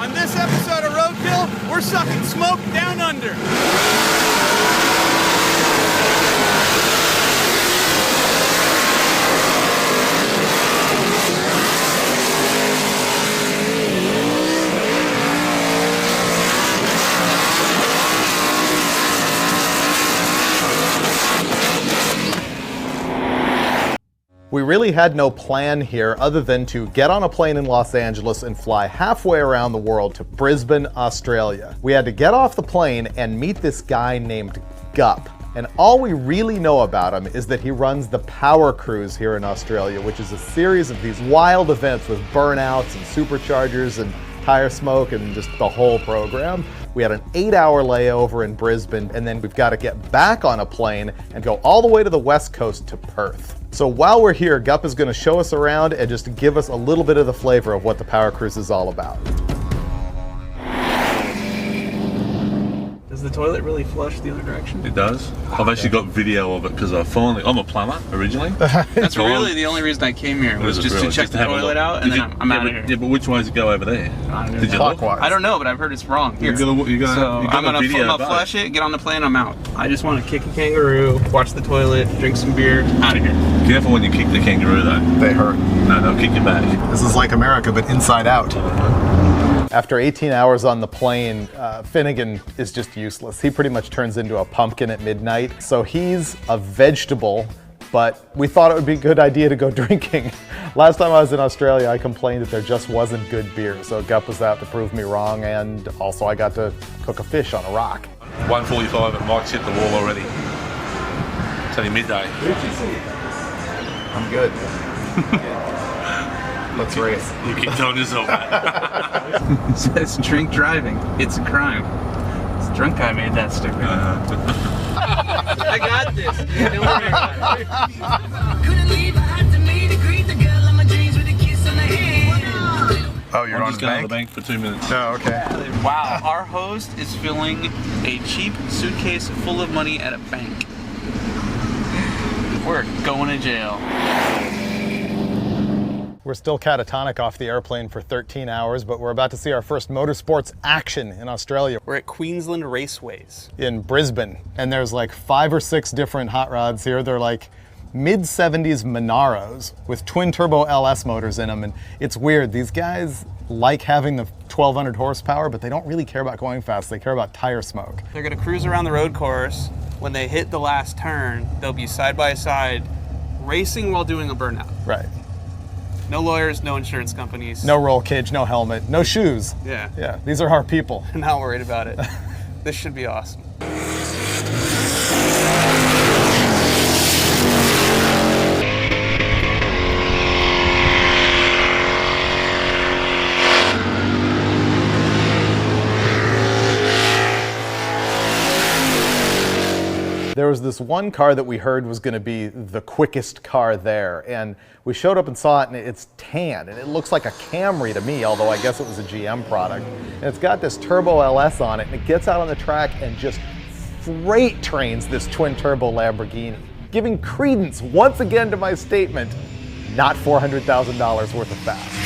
On this episode of Roadkill, we're sucking smoke down under. We really had no plan here other than to get on a plane in Los Angeles and fly halfway around the world to Brisbane, Australia. We had to get off the plane and meet this guy named Gup. And all we really know about him is that he runs the Power Cruise here in Australia, which is a series of these wild events with burnouts and superchargers and tire smoke and just the whole program. We had an 8-hour layover in Brisbane, and then we've got to get back on a plane and go all the way to the West Coast to Perth. So while we're here, Gup is going to show us around and just give us a little bit of the flavor of what the Power Cruise is all about. Does the toilet really flush the other direction? It does. I've actually got video of it because I'm a plumber originally. That's really the only reason I came here, was just to check the toilet out, and then I'm out of here. Yeah, but which way does it go over there? Did you look? I don't know, but I've heard it's wrong. Here. So I'm gonna flush it, get on the plane, I'm out. I just want to kick a kangaroo, watch the toilet, drink some beer, out of here. Careful when you kick the kangaroo though. They hurt. No, they'll kick you back. This is like America, but inside out. After 18 hours on the plane, Finnegan is just useless. He pretty much turns into a pumpkin at midnight. So he's a vegetable, but we thought it would be a good idea to go drinking. Last time I was in Australia, I complained that there just wasn't good beer. So Gup was out to prove me wrong, and also I got to cook a fish on a rock. 1:45 and Mike's hit the wall already. It's only midday. I'm good. Let's race. You keep telling yourself that. It says drink driving. It's a crime. It's drunk guy made that sticker. I got this. Don't worry about it. Couldn't leave, I had to meet, greet the girl in my jeans with a kiss on the hand. Oh, you're on the bank for 2 minutes. Oh, okay. Wow, our host is filling a cheap suitcase full of money at a bank. We're going to jail. We're still catatonic off the airplane for 13 hours, but we're about to see our first motorsports action in Australia. We're at Queensland Raceways. In Brisbane, and there's like 5 or 6 different hot rods here. They're like mid-70s Monaros with twin-turbo LS motors in them, and it's weird. These guys like having the 1,200 horsepower, but they don't really care about going fast. They care about tire smoke. They're gonna cruise around the road course. When they hit the last turn, they'll be side by side, racing while doing a burnout. Right. No lawyers, no insurance companies. No roll cage, no helmet, no shoes. Yeah. Yeah, these are our people. I'm not worried about it. This should be awesome. There was this one car that we heard was going to be the quickest car there, and we showed up and saw it, and it's tan, and it looks like a Camry to me, although I guess it was a GM product. And it's got this turbo LS on it, and it gets out on the track and just freight trains this twin turbo Lamborghini, giving credence once again to my statement, not $400,000 worth of fast.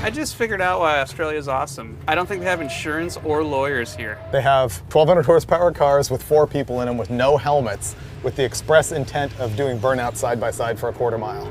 I just figured out why Australia's awesome. I don't think they have insurance or lawyers here. They have 1,200 horsepower cars with 4 people in them with no helmets, with the express intent of doing burnout side by side for a quarter mile.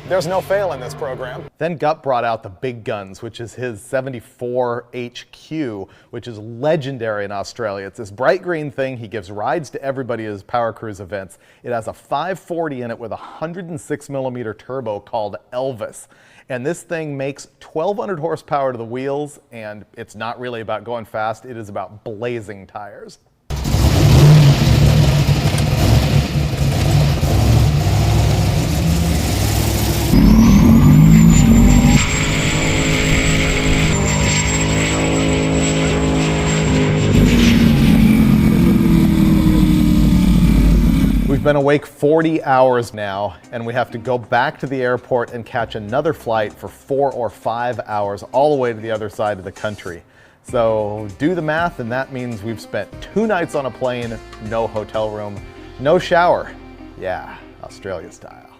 There's no fail in this program. Then Gup brought out the big guns, which is his 74 HQ, which is legendary in Australia. It's this bright green thing. He gives rides to everybody at his Power Cruise events. It has a 540 in it with a 106 millimeter turbo called Elvis. And this thing makes 1,200 horsepower to the wheels, and it's not really about going fast. It is about blazing tires. We've been awake 40 hours now, and we have to go back to the airport and catch another flight for 4 or 5 hours all the way to the other side of the country. So do the math, and that means we've spent 2 nights on a plane, no hotel room, no shower. Yeah, Australia style.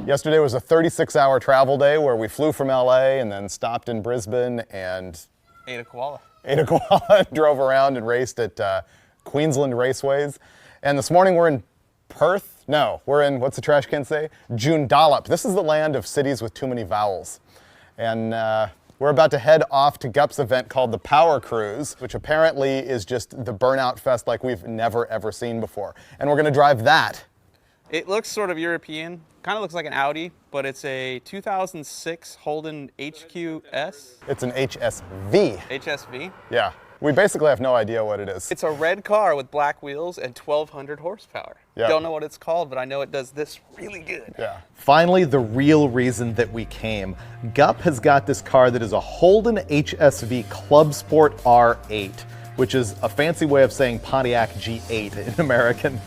Yesterday was a 36-hour travel day where we flew from LA and then stopped in Brisbane and Ate a koala. ate a koala, drove around and raced at Queensland Raceways. And this morning we're in Perth. No, we're in, what's the trash can say? Joondalup. This is the land of cities with too many vowels. And we're about to head off to Gup's event called the Power Cruise, which apparently is just the burnout fest like we've never ever seen before. And we're gonna drive that. It looks sort of European. Kind of looks like an Audi, but it's a 2006 Holden HQS. It's an HSV. HSV. Yeah. We basically have no idea what it is. It's a red car with black wheels and 1,200 horsepower. Yeah. Don't know what it's called, but I know it does this really good. Yeah. Finally, the real reason that we came. Gup has got this car that is a Holden HSV Club Sport R8, which is a fancy way of saying Pontiac G8 in American.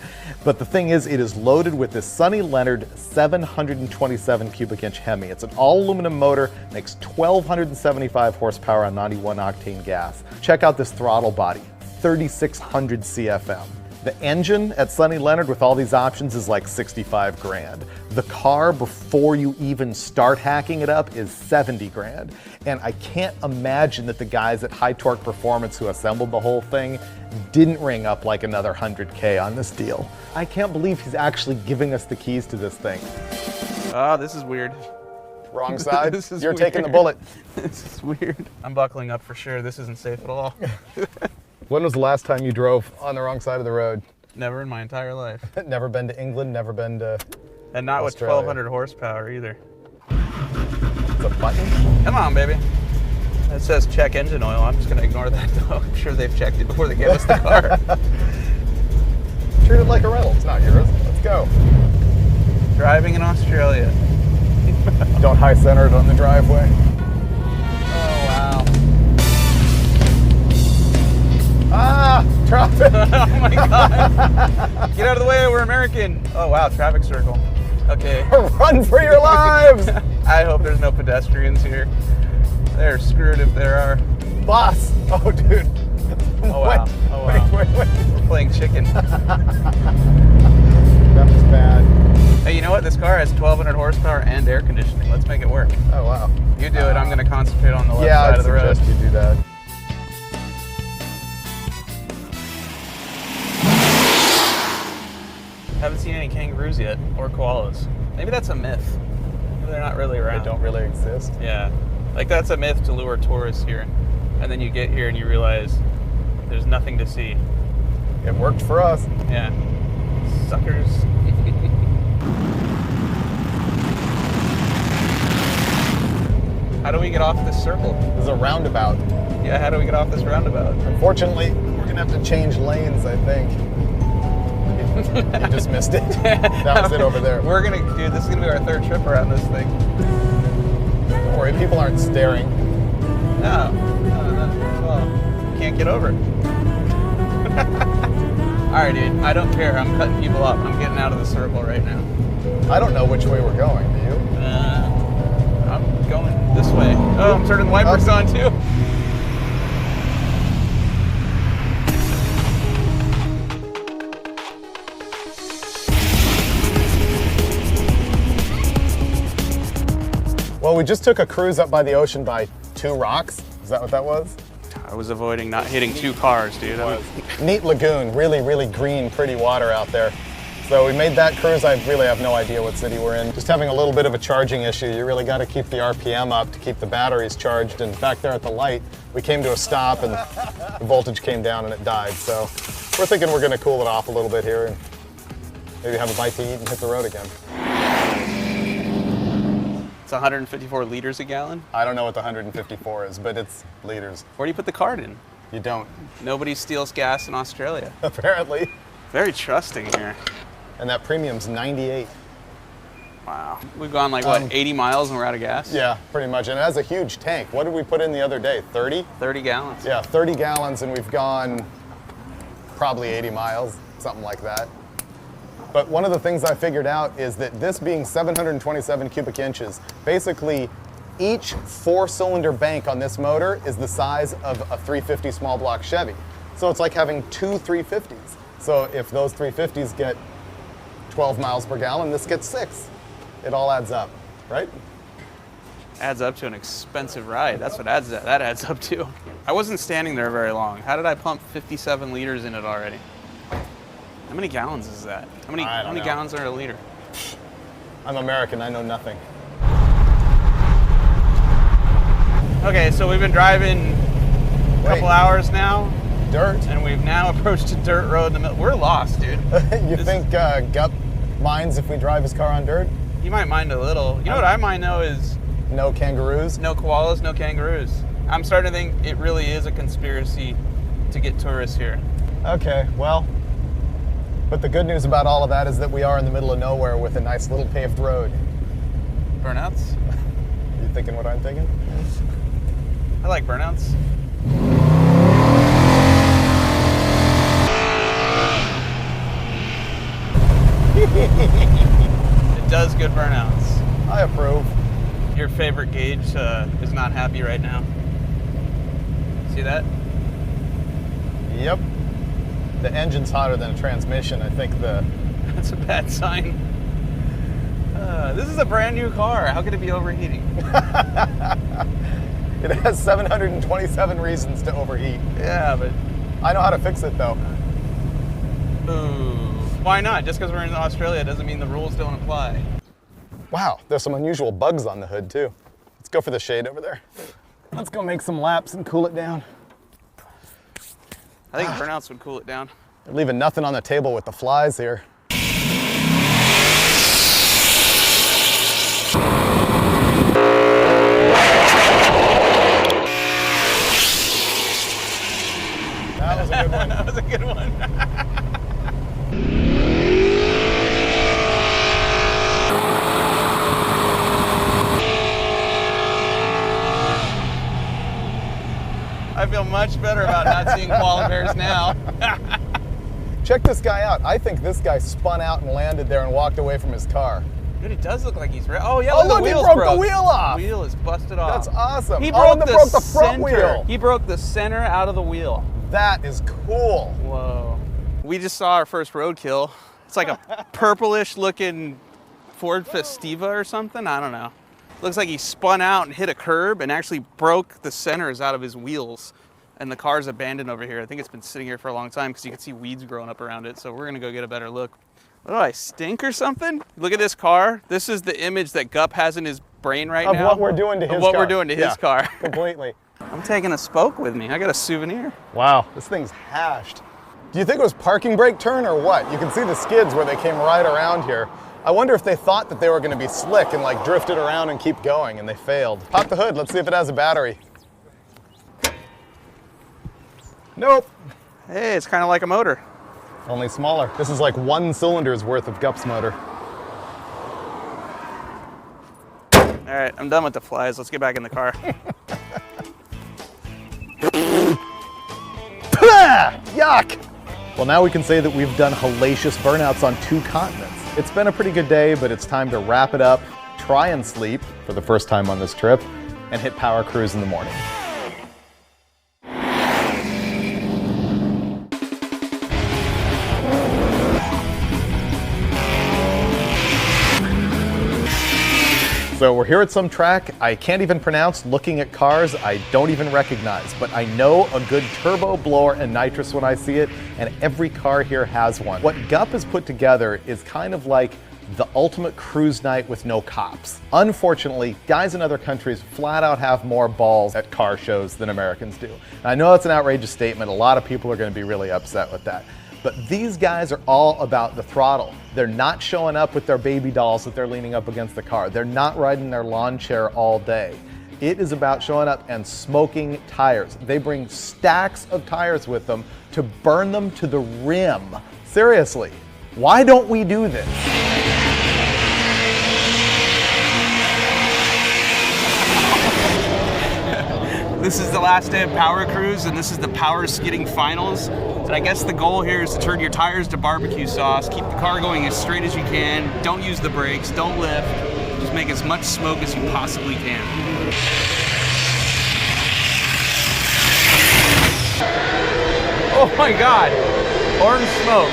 But the thing is, it is loaded with this Sonny Leonard 727 cubic inch Hemi. It's an all aluminum motor, makes 1,275 horsepower on 91 octane gas. Check out this throttle body, 3,600 CFM. The engine at Sonny Leonard with all these options is like 65 grand. The car, before you even start hacking it up, is 70 grand. And I can't imagine that the guys at High Torque Performance who assembled the whole thing didn't ring up like another 100K on this deal. I can't believe he's actually giving us the keys to this thing. Oh, this is weird. Wrong side, This is you're weird. taking the bullet. This is weird. I'm buckling up for sure. This isn't safe at all. When was the last time you drove on the wrong side of the road? Never in my entire life. Never been to England, never been to And not Australia. with 1,200 horsepower either. It's a button. Come on, baby. It says check engine oil. I'm just going to ignore that, though. I'm sure they've checked it before they gave us the car. Treat it like a rental, it's not yours. Let's go. Driving in Australia. Don't high center it on the driveway. Oh, wow. Ah, traffic. Oh, my God. Get out of the way. We're American. Oh, wow. Traffic circle. Okay. Run for your lives. I hope there's no pedestrians here. They're screwed if there are. Boss. Oh, dude. Oh, wow. Wait, Oh, wow. wait. We're playing chicken. That was bad. Hey, you know what? This car has 1,200 horsepower and air conditioning. Let's make it work. Oh, wow. You do it. I'm going to concentrate on the left Yeah, side I'd of the road. suggest you do that. Haven't seen any kangaroos yet, or koalas. Maybe that's a myth. Maybe they're not really around. They don't really exist. Yeah. Like, that's a myth to lure tourists here. And then you get here and you realize there's nothing to see. It worked for us. Yeah. Suckers. How do we get off this circle? This is a roundabout. Yeah, how do we get off this roundabout? Unfortunately, we're gonna have to change lanes, I think. You just missed it. That was it over there. We're gonna, dude, this is gonna be our third trip around this thing. Don't worry, people aren't staring. No. Well, can't get over it. Alright, dude, I don't care. I'm cutting people off. I'm getting out of the circle right now. I don't know which way we're going, do you? I'm going this way. Oh, I'm turning the wipers on too. Well, we just took a cruise up by the ocean by 2 rocks. Is that what that was? I was avoiding not hitting 2 cars, dude. Neat lagoon, really, really green, pretty water out there. So we made that cruise. I really have no idea what city we're in. Just having a little bit of a charging issue. You really got to keep the RPM up to keep the batteries charged. And back there at the light, we came to a stop and the voltage came down and it died. So we're thinking we're going to cool it off a little bit here and maybe have a bite to eat and hit the road again. It's 154 liters a gallon. I don't know what the 154 is, but it's liters. Where do you put the card in? You don't. Nobody steals gas in Australia. Apparently. Very trusting here. And that premium's 98. Wow. We've gone like, what, 80 miles and we're out of gas? Yeah, pretty much. And it has a huge tank. What did we put in the other day? 30? 30 gallons. Yeah, 30 gallons, and we've gone probably 80 miles, something like that. But one of the things I figured out is that this being 727 cubic inches, basically each 4-cylinder bank on this motor is the size of a 350 small block Chevy. So it's like having 2 350s. So if those 350s get 12 miles per gallon, this gets 6. it all adds up, right? Adds up to an expensive ride. That's what that adds up to. I wasn't standing there very long. How did I pump 57 liters in it already? How many gallons is that? How many gallons are a liter? I'm American, I know nothing. Okay, so we've been driving a couple hours now. Dirt? And we've now approached a dirt road in the middle. We're lost, dude. You think Gup minds if we drive his car on dirt? You might mind a little. You know what I mind though is... No kangaroos? No koalas, no kangaroos. I'm starting to think it really is a conspiracy to get tourists here. Okay, well, but the good news about all of that is that we are in the middle of nowhere with a nice little paved road. Burnouts? You thinking what I'm thinking? I like burnouts. It does good burnouts. I approve. Your favorite gauge is not happy right now. See that? Yep. The engine's hotter than a transmission. I think That's a bad sign. This is a brand new car. How could it be overheating? It has 727 reasons to overheat. Yeah, but... I know how to fix it, though. Ooh. Why not? Just because we're in Australia doesn't mean the rules don't apply. Wow, there's some unusual bugs on the hood, too. Let's go for the shade over there. Let's go make some laps and cool it down. I think burnouts would cool it down. They're leaving nothing on the table with the flies here. That was a good one. That was a good one. I feel much better about not seeing koala bears now. Check this guy out. I think this guy spun out and landed there and walked away from his car. Dude, it does look like he's... Oh, yeah, Oh, look, look, the he wheels broke the wheel off. The wheel is busted off. That's awesome. He broke, and then broke the front center. wheel. He broke the center out of the wheel. That is cool. Whoa. We just saw our first roadkill. It's like a purplish looking Ford Festiva or something. I don't know. Looks like he spun out and hit a curb and actually broke the centers out of his wheels. And the car's abandoned over here. I think it's been sitting here for a long time because you can see weeds growing up around it. So we're gonna go get a better look. What do I stink or something? Look at this car. This is the image that Gup has in his brain right now. Of what we're doing to his car. Of what we're doing to his car. Completely. I'm taking a spoke with me. I got a souvenir. Wow, this thing's hashed. Do you think it was parking brake turn or what? You can see the skids where they came right around here. I wonder if they thought that they were gonna be slick and like drifted around and keep going, and they failed. Pop the hood, let's see if it has a battery. Nope. Hey, it's kind of like a motor. Only smaller. This is like 1 cylinder's worth of Gup's motor. All right, I'm done with the flies. Let's get back in the car. Yuck! Well, now we can say that we've done hellacious burnouts on 2 continents. It's been a pretty good day, but it's time to wrap it up, try and sleep for the first time on this trip, and hit power cruise in the morning. So we're here at some track I can't even pronounce, looking at cars I don't even recognize, but I know a good turbo, blower, and nitrous when I see it, and every car here has one. What Gup has put together is kind of like the ultimate cruise night with no cops. Unfortunately, guys in other countries flat out have more balls at car shows than Americans do. And I know that's an outrageous statement. A lot of people are going to be really upset with that. But these guys are all about the throttle. They're not showing up with their baby dolls that they're leaning up against the car. They're not riding their lawn chair all day. It is about showing up and smoking tires. They bring stacks of tires with them to burn them to the rim. Seriously, why don't we do this? This is the last day of Power Cruise, and this is the Power Skidding Finals. And I guess the goal here is to turn your tires to barbecue sauce, keep the car going as straight as you can, don't use the brakes, don't lift, just make as much smoke as you possibly can. Oh my God, orange smoke.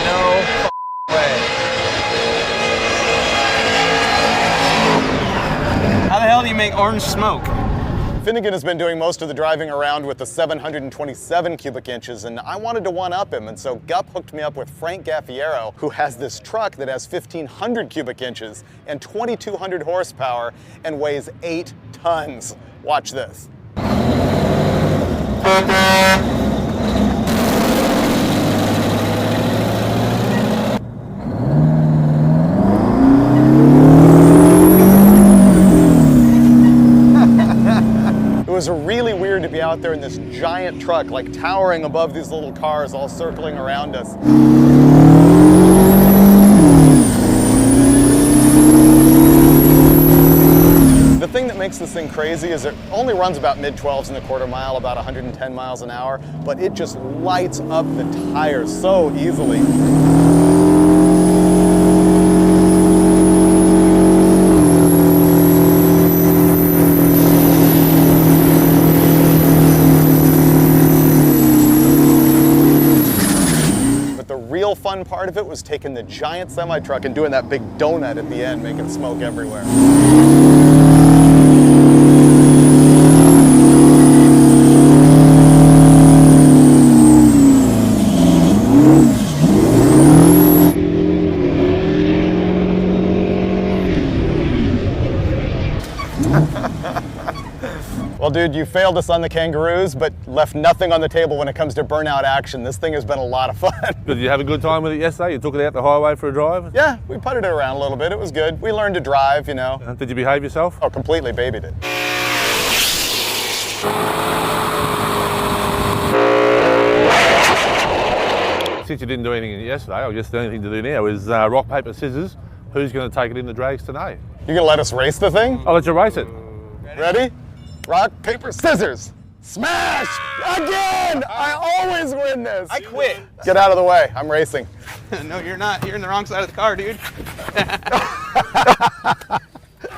No way. hell do you make orange smoke? Finnegan has been doing most of the driving around with the 727 cubic inches, and I wanted to one-up him, and so Gup hooked me up with Frank Gaffiero, who has this truck that has 1,500 cubic inches and 2,200 horsepower and weighs 8 tons. Watch this. It was really weird to be out there in this giant truck, like towering above these little cars all circling around us. The thing that makes this thing crazy is it only runs about mid-12s in the quarter mile, about 110 miles an hour, but it just lights up the tires so easily. Fun part of it was taking the giant semi-truck and doing that big donut at the end, making smoke everywhere. Well, dude, you failed us on the kangaroos, but left nothing on the table when it comes to burnout action. This thing has been a lot of fun. Did you have a good time with it yesterday? You took it out the highway for a drive? Yeah, we putted it around a little bit. It was good. We learned to drive, you know. Did you behave yourself? Oh, completely babied it. Since you didn't do anything yesterday, I guess the only thing to do now is rock, paper, scissors. Who's going to take it in the drags today? You gonna let us race the thing? I'll let you race it. Ready? Rock, paper, scissors. Smash! Again! I always win this. I quit. Get out of the way. I'm racing. No, you're not. You're in the wrong side of the car, dude.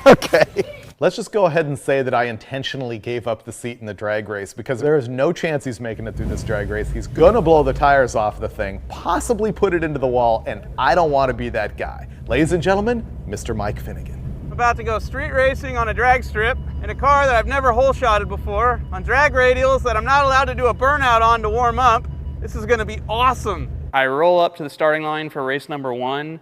Okay. Let's just go ahead and say that I intentionally gave up the seat in the drag race because there is no chance he's making it through this drag race. He's gonna blow the tires off the thing, possibly put it into the wall, and I don't want to be that guy. Ladies and gentlemen, Mr. Mike Finnegan. About to go street racing on a drag strip in a car that I've never hole-shotted before, on drag radials that I'm not allowed to do a burnout on to warm up. This is gonna be awesome. I roll up to the starting line for race number 1,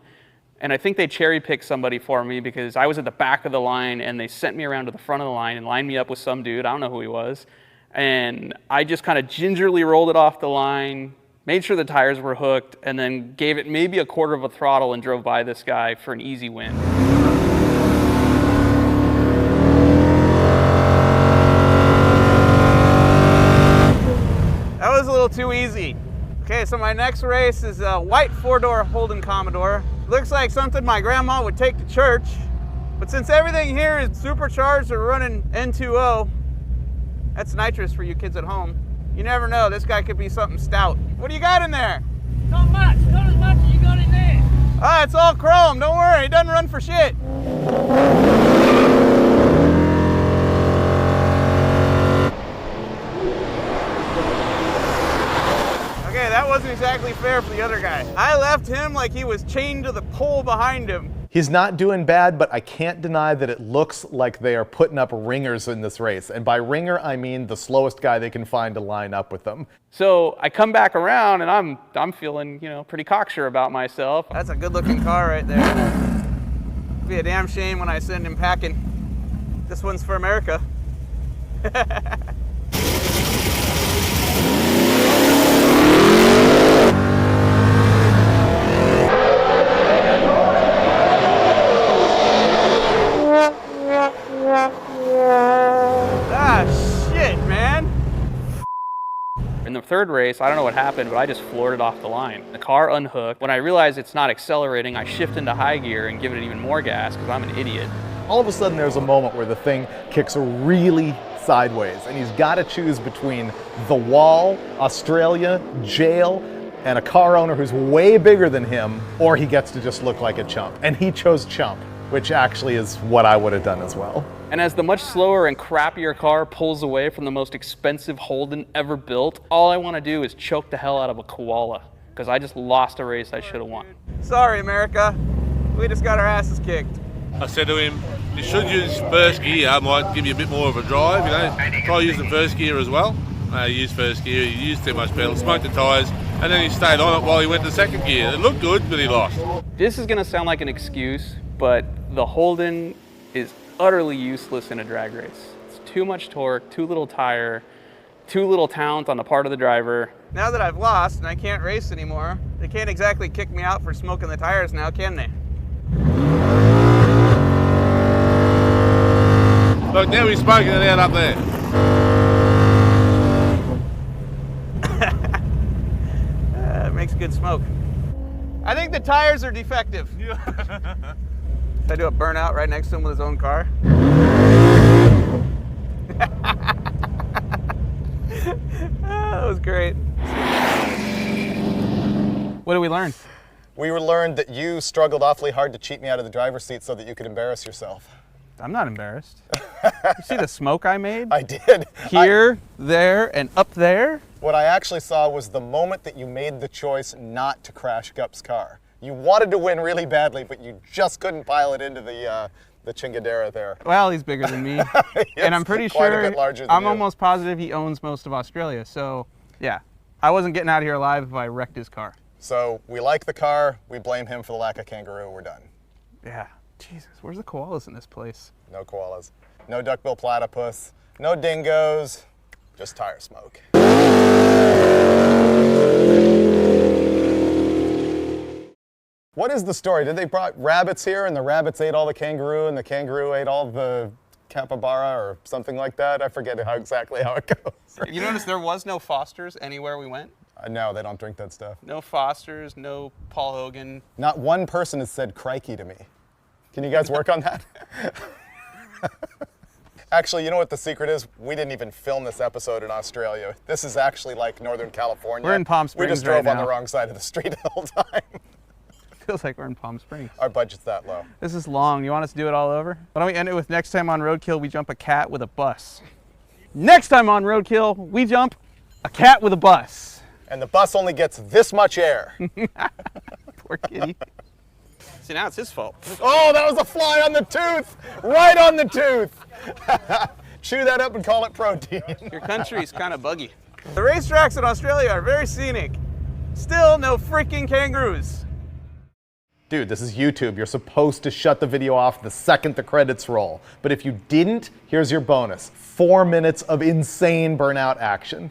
and I think they cherry-picked somebody for me because I was at the back of the line and they sent me around to the front of the line and lined me up with some dude, I don't know who he was, and I just kind of gingerly rolled it off the line, made sure the tires were hooked, and then gave it maybe a quarter of a throttle and drove by this guy for an easy win. That was a little too easy. Okay, so my next race is a white 4-door Holden Commodore. Looks like something my grandma would take to church, but since everything here is supercharged or running N2O, that's nitrous for you kids at home. You never know, this guy could be something stout. What do you got in there? Not much, not as much as you got in there. Ah, it's all chrome, don't worry, it doesn't run for shit. Okay, that wasn't exactly fair for the other guy. I left him like he was chained to the pole behind him. He's not doing bad, but I can't deny that it looks like they are putting up ringers in this race. And by ringer, I mean the slowest guy they can find to line up with them. So I come back around and I'm feeling, you know, pretty cocksure about myself. That's a good looking car right there. It'd be a damn shame when I send him packing. This one's for America. Ah, shit, man. In the third race, I don't know what happened, but I just floored it off the line. The car unhooked. When I realize it's not accelerating, I shift into high gear and give it even more gas because I'm an idiot. All of a sudden, there's a moment where the thing kicks really sideways, and he's got to choose between the wall, Australia, jail, and a car owner who's way bigger than him, or he gets to just look like a chump. And he chose chump, which actually is what I would have done as well. And as the much slower and crappier car pulls away from the most expensive Holden ever built, all I want to do is choke the hell out of a koala, because I just lost a race I should have won. Sorry, America. We just got our asses kicked. I said to him, You should use first gear, might give you a bit more of a drive, you know. Try using first gear as well. Use first gear, you used too much pedal, smoked the tyres, and then he stayed on it while he went to second gear. It looked good, but he lost. This is gonna sound like an excuse, but the Holden is utterly useless in a drag race. It's too much torque, too little tire, too little talent on the part of the driver. Now that I've lost and I can't race anymore, they can't exactly kick me out for smoking the tires now, can they? Look, now he's smoking it out up there. It makes good smoke. I think the tires are defective. Should I do a burnout right next to him with his own car? That was great. What did we learn? We learned that you struggled awfully hard to cheat me out of the driver's seat so that you could embarrass yourself. I'm not embarrassed. You see the smoke I made? I did. Here, there, and up there? What I actually saw was the moment that you made the choice not to crash Gup's car. You wanted to win really badly, but you just couldn't pile it into the chingadera there. Well, he's bigger than me. And I'm pretty quite sure, a bit larger than I'm you. almost positive he owns most of Australia. So, yeah, I wasn't getting out of here alive if I wrecked his car. So we like the car, we blame him for the lack of kangaroo, we're done. Yeah, Jesus, where's the koalas in this place? No koalas, no duckbill platypus, no dingoes, just tire smoke. What is the story? Did they brought rabbits here and the rabbits ate all the kangaroo and the kangaroo ate all the capybara or something like that? I forget exactly how it goes. You notice there was no Foster's anywhere we went? No, they don't drink that stuff. No Foster's, no Paul Hogan. Not one person has said crikey to me. Can you guys work on that? Actually, you know what the secret is? We didn't even film this episode in Australia. This is actually like Northern California. We're in Palm Springs We just drove right on now. the wrong side of the street the whole time. Feels like we're in Palm Springs. Our budget's that low. This is long. You want us to do it all over? Why don't we end it with next time on Roadkill, we jump a cat with a bus. Next time on Roadkill, we jump a cat with a bus. And the bus only gets this much air. Poor kitty. See, now it's his fault. Oh, that was a fly on the tooth! Right on the tooth! Chew that up and call it protein. Your country's kind of buggy. The racetracks in Australia are very scenic. Still no freaking kangaroos. Dude, this is YouTube. You're supposed to shut the video off the second the credits roll. But if you didn't, here's your bonus. 4 minutes of insane burnout action.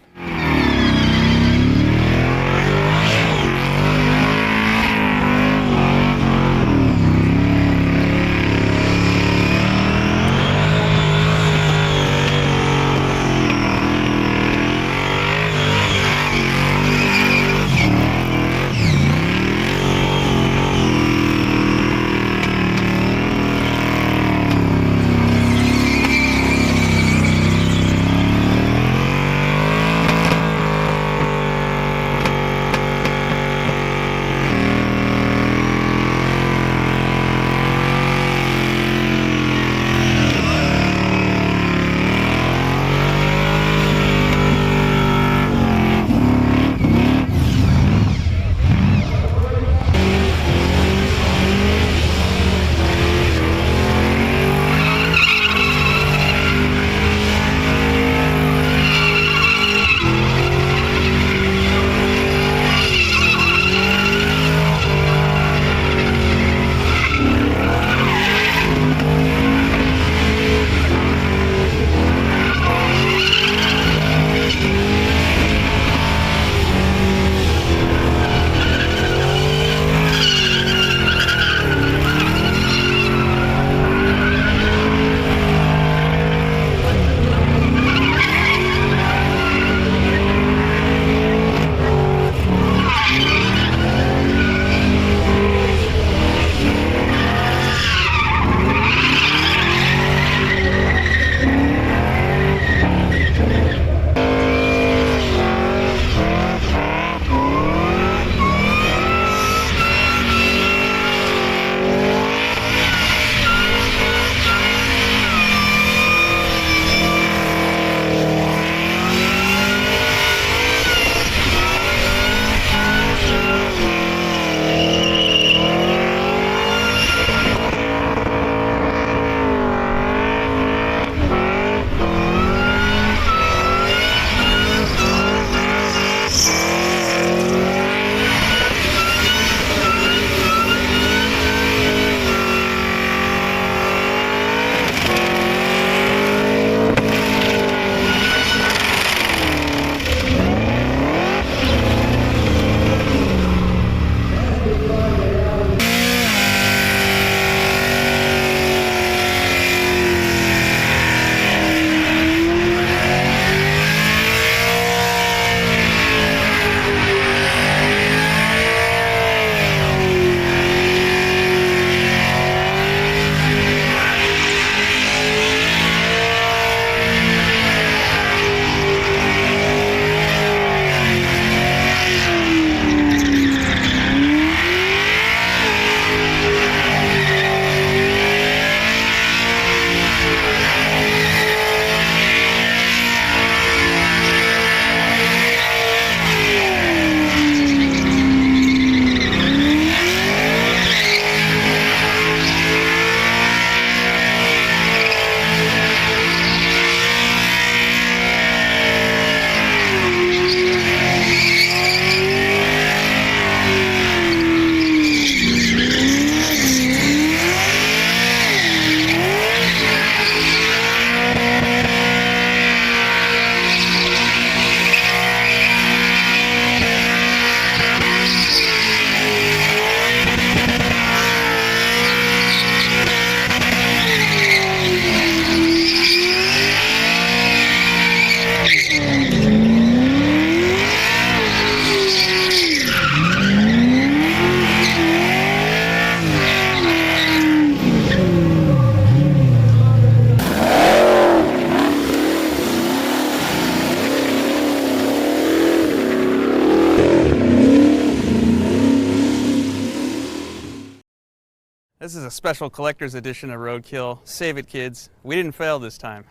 This is a special collector's edition of Roadkill. Save it, kids. We didn't fail this time.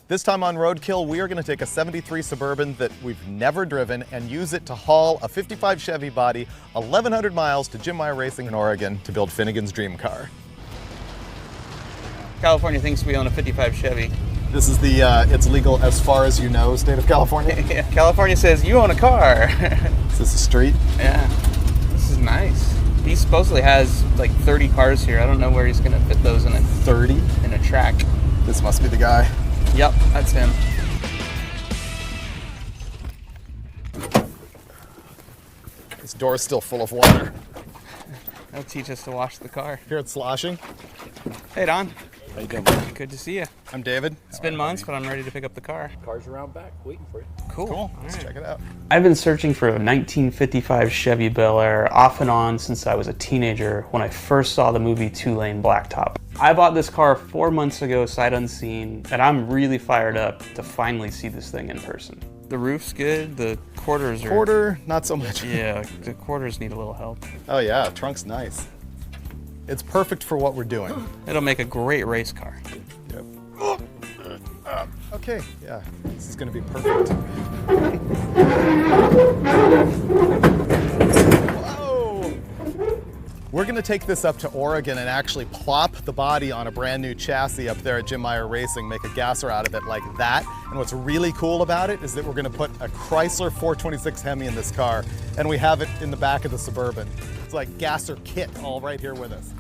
This time on Roadkill, we are going to take a 73 Suburban that we've never driven and use it to haul a 55 Chevy body 1,100 miles to Jim Meyer Racing in Oregon to build Finnegan's dream car. California thinks we own a 55 Chevy. This is the it's legal as far as you know state of California. Yeah, California says you own a car. Is this a street? Yeah, this is nice. He supposedly has like 30 cars here. I don't know where he's gonna fit those in 30? In a track. This must be the guy. Yep, that's him. This door's still full of water. They'll teach us to wash the car. Here it's sloshing. Hey, Don. How you doing? Good to see you. I'm David. It's been months, but I'm ready to pick up the car. Car's around back, waiting for you. Cool. Let's check it out. I've been searching for a 1955 Chevy Bel Air off and on since I was a teenager when I first saw the movie Two-Lane Blacktop. I bought this car 4 months ago, sight unseen, and I'm really fired up to finally see this thing in person. The roof's good, the quarters are... Quarter, not so much. Yeah, the quarters need a little help. Oh yeah, trunk's nice. It's perfect for what we're doing. It'll make a great race car. Yep. Okay, yeah, this is gonna be perfect. Whoa! We're gonna take this up to Oregon and actually plop the body on a brand new chassis up there at Jim Meyer Racing, make a gasser out of it like that. And what's really cool about it is that we're gonna put a Chrysler 426 Hemi in this car, and we have it in the back of the Suburban. It's like gasser kit all right here with us.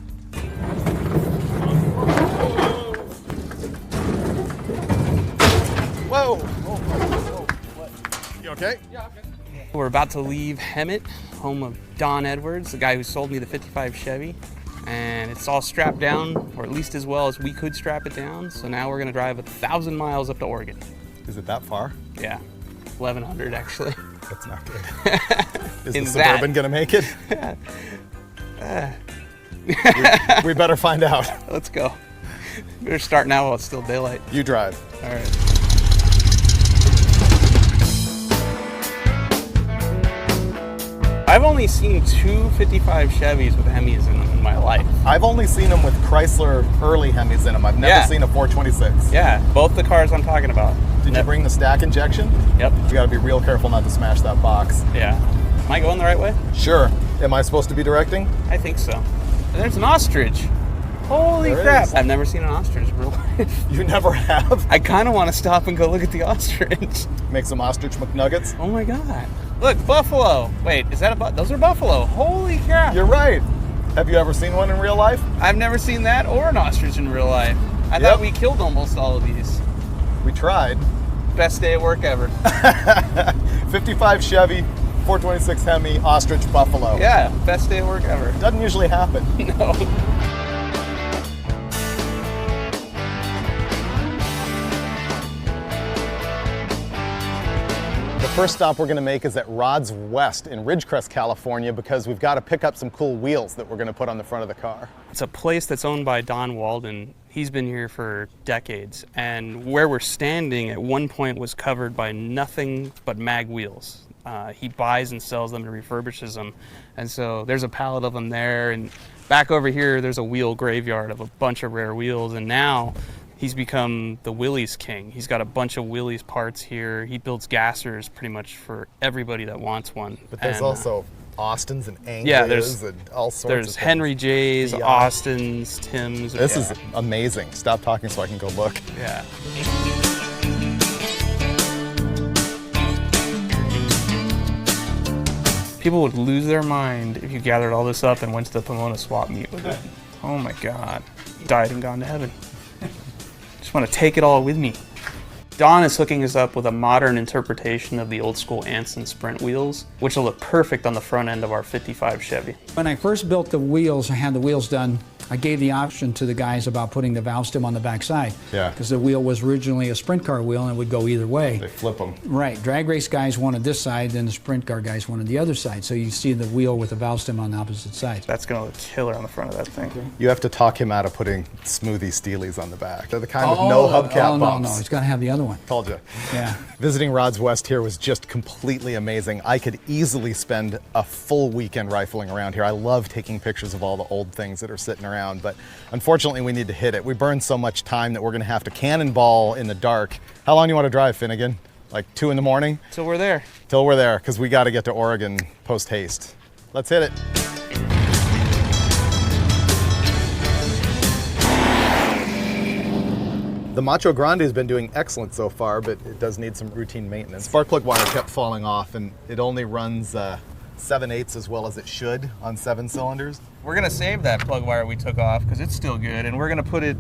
Whoa! Whoa. What? You okay? Yeah, okay. We're about to leave Hemet, home of Don Edwards, the guy who sold me the 55 Chevy. And it's all strapped down, or at least as well as we could strap it down. So now we're gonna drive 1,000 miles up to Oregon. Is it that far? Yeah, 1,100 actually. That's not good. Is the Suburban gonna make it? we better find out. Let's go. Better start now while it's still daylight. You drive. All right. I've only seen 2 55 Chevys with Hemis in them in my life. I've only seen them with Chrysler early Hemis in them. I've never seen a 426. Yeah, both the cars I'm talking about. Did you bring the stack injection? Yep. You gotta be real careful not to smash that box. Yeah. Am I going the right way? Sure. Am I supposed to be directing? I think so. And there's an ostrich. Holy crap. I've never seen an ostrich in real life. You never have? I kind of want to stop and go look at the ostrich. Make some ostrich McNuggets? Oh my God. Look, buffalo. Wait, is that those are buffalo. Holy crap. You're right. Have you ever seen one in real life? I've never seen that or an ostrich in real life. I thought we killed almost all of these. We tried. Best day at work ever. 55 Chevy, 426 Hemi, ostrich, buffalo. Yeah, best day at work ever. Doesn't usually happen. No. The first stop we're going to make is at Rod's West in Ridgecrest, California, because we've got to pick up some cool wheels that we're going to put on the front of the car. It's a place that's owned by Don Walden. He's been here for decades, and where we're standing at one point was covered by nothing but mag wheels. He buys and sells them and refurbishes them, and so there's a pallet of them there, and back over here there's a wheel graveyard of a bunch of rare wheels, and now he's become the Willys king. He's got a bunch of Willys parts here. He builds gassers pretty much for everybody that wants one. But there's also Austins and Angles and all sorts of There's Henry J's, Austins, Tim's. This is amazing. Stop talking so I can go look. Yeah. People would lose their mind if you gathered all this up and went to the Pomona swap meet with it. Oh my God. Died and gone to heaven. Just want to take it all with me. Don is hooking us up with a modern interpretation of the old school Anson Sprint wheels, which will look perfect on the front end of our 55 Chevy. When I first built the wheels, I had the wheels done I gave the option to the guys about putting the valve stem on the back side. Yeah. Because the wheel was originally a sprint car wheel and it would go either way. They flip them. Right. Drag race guys wanted this side, then the sprint car guys wanted the other side. So you see the wheel with the valve stem on the opposite side. That's going to look killer on the front of that thing. You have to talk him out of putting smoothie steelies on the back. They're the kind with no hubcap bumps. No, he's got to have the other one. Told you. Yeah. Visiting Rods West here was just completely amazing. I could easily spend a full weekend rifling around here. I love taking pictures of all the old things that are sitting around, but unfortunately we need to hit it. We burned so much time that we're gonna have to cannonball in the dark. How long do you want to drive, Finnegan? Like 2 in the morning? Till we're there. Till we're there, because we got to get to Oregon post haste. Let's hit it. The Macho Grande has been doing excellent so far, but it does need some routine maintenance. Spark plug wire kept falling off, and it only runs 7/8 as well as it should on 7 cylinders. We're going to save that plug wire we took off because it's still good, and we're going to put it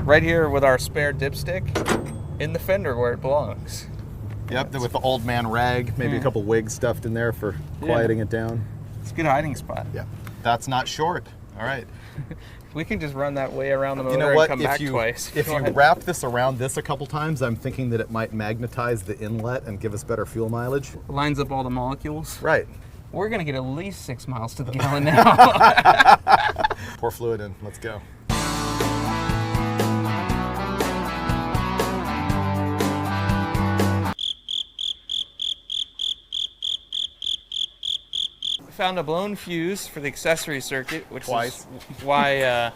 right here with our spare dipstick in the fender where it belongs. Yep, with the old man rag, maybe a couple wigs stuffed in there for quieting it down. It's a good hiding spot. Yeah, that's not short. All right. We can just run that way around the motor You know what? and come back twice. If you wrap this around this a couple times, I'm thinking that it might magnetize the inlet and give us better fuel mileage. Lines up all the molecules. Right. We're going to get at least 6 miles to the gallon now. Pour fluid in. Let's go. Found a blown fuse for the accessory circuit, which Twice. is why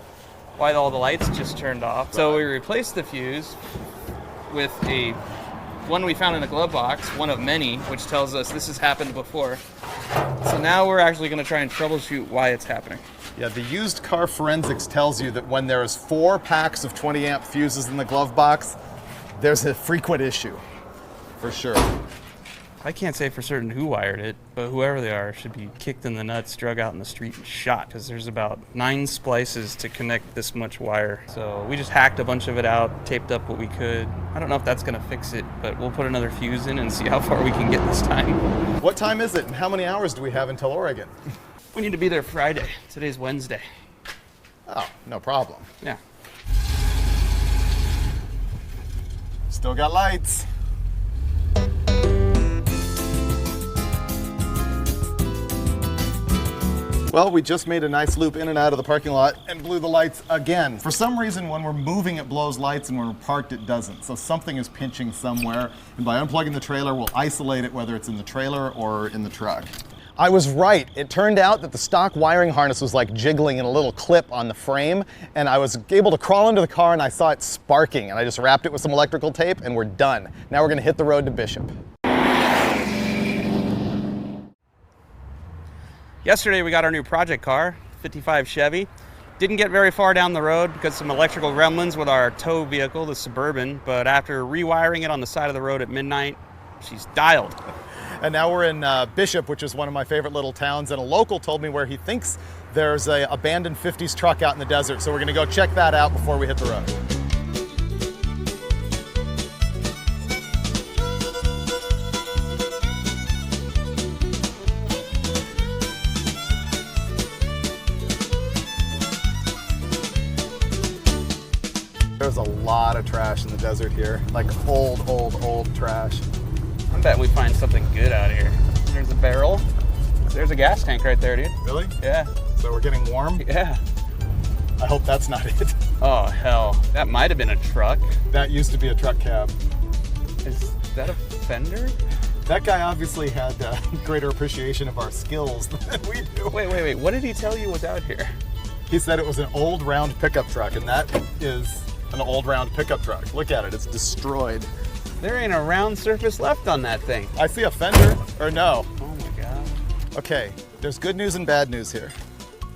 all the lights just turned off. So we replaced the fuse with one we found in a glove box, one of many, which tells us this has happened before. So now we're actually going to try and troubleshoot why it's happening. Yeah, the used car forensics tells you that when there's 4 packs of 20 amp fuses in the glove box, there's a frequent issue, for sure. I can't say for certain who wired it, but whoever they are should be kicked in the nuts, drug out in the street, and shot, because there's about 9 splices to connect this much wire. So we just hacked a bunch of it out, taped up what we could. I don't know if that's going to fix it, but we'll put another fuse in and see how far we can get this time. What time is it, and how many hours do we have until Oregon? We need to be there Friday. Today's Wednesday. Oh, no problem. Yeah. Still got lights. Well, we just made a nice loop in and out of the parking lot and blew the lights again. For some reason, when we're moving, it blows lights, and when we're parked, it doesn't. So something is pinching somewhere, and by unplugging the trailer, we'll isolate it, whether it's in the trailer or in the truck. I was right. It turned out that the stock wiring harness was like jiggling in a little clip on the frame, and I was able to crawl into the car and I saw it sparking, and I just wrapped it with some electrical tape and we're done. Now we're gonna hit the road to Bishop. Yesterday we got our new project car, 55 Chevy. Didn't get very far down the road because some electrical gremlins with our tow vehicle, the Suburban, but after rewiring it on the side of the road at midnight, she's dialed. And now we're in Bishop, which is one of my favorite little towns, and a local told me where he thinks there's an abandoned 50s truck out in the desert, so we're gonna go check that out before we hit the road. There's a lot of trash in the desert here, like old trash. I'm betting we find something good out here. There's a barrel. There's a gas tank right there, dude. Really? Yeah. So we're getting warm? Yeah. I hope that's not it. Oh, hell. That might have been a truck. That used to be a truck cab. Is that a fender? That guy obviously had greater appreciation of our skills than we do. Wait. What did he tell you was out here? He said it was an old round pickup truck, and that is an old round pickup truck. Look at it, it's destroyed. There ain't a round surface left on that thing. I see a fender, or no. Oh my God. Okay, there's good news and bad news here.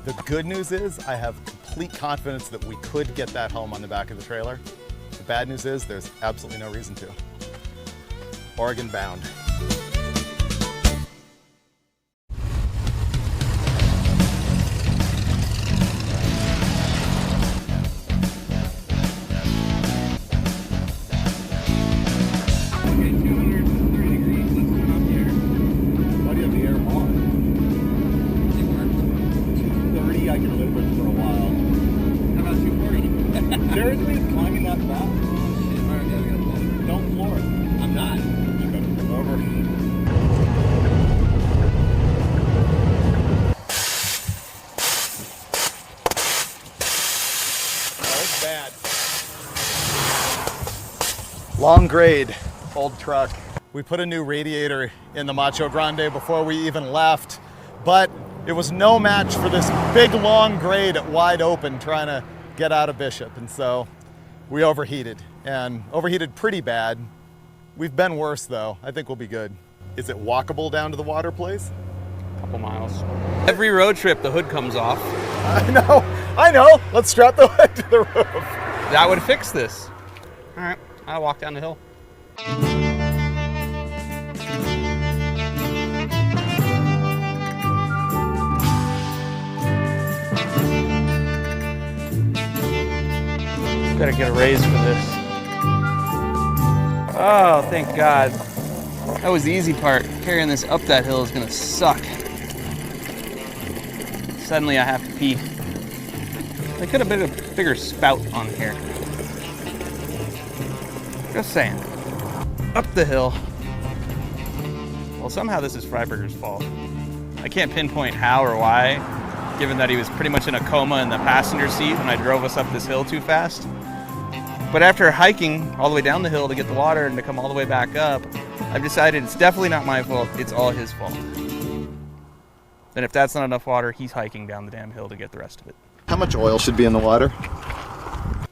The good news is I have complete confidence that we could get that home on the back of the trailer. The bad news is there's absolutely no reason to. Oregon bound. I can live with for a while. got that. Don't floor it. I'm not. You better come over. Oh, it's bad. Long grade, old truck. We put a new radiator in the Macho Grande before we even left, but it was no match for this big long grade at wide open trying to get out of Bishop. And so we overheated, and overheated pretty bad. We've been worse though. I think we'll be good. Is it walkable down to the water place? Couple miles. Every road trip, the hood comes off. I know. Let's strap the hood to the roof. That would fix this. All right, I'll walk down the hill. Gotta get a raise for this. Oh, thank God. That was the easy part. Carrying this up that hill is gonna suck. Suddenly I have to pee. There could have been a bigger spout on here. Just saying. Up the hill. Well, somehow this is Freiburger's fault. I can't pinpoint how or why, given that he was pretty much in a coma in the passenger seat when I drove us up this hill too fast. But after hiking all the way down the hill to get the water and to come all the way back up, I've decided it's definitely not my fault, it's all his fault. Then if that's not enough water, he's hiking down the damn hill to get the rest of it. How much oil should be in the water?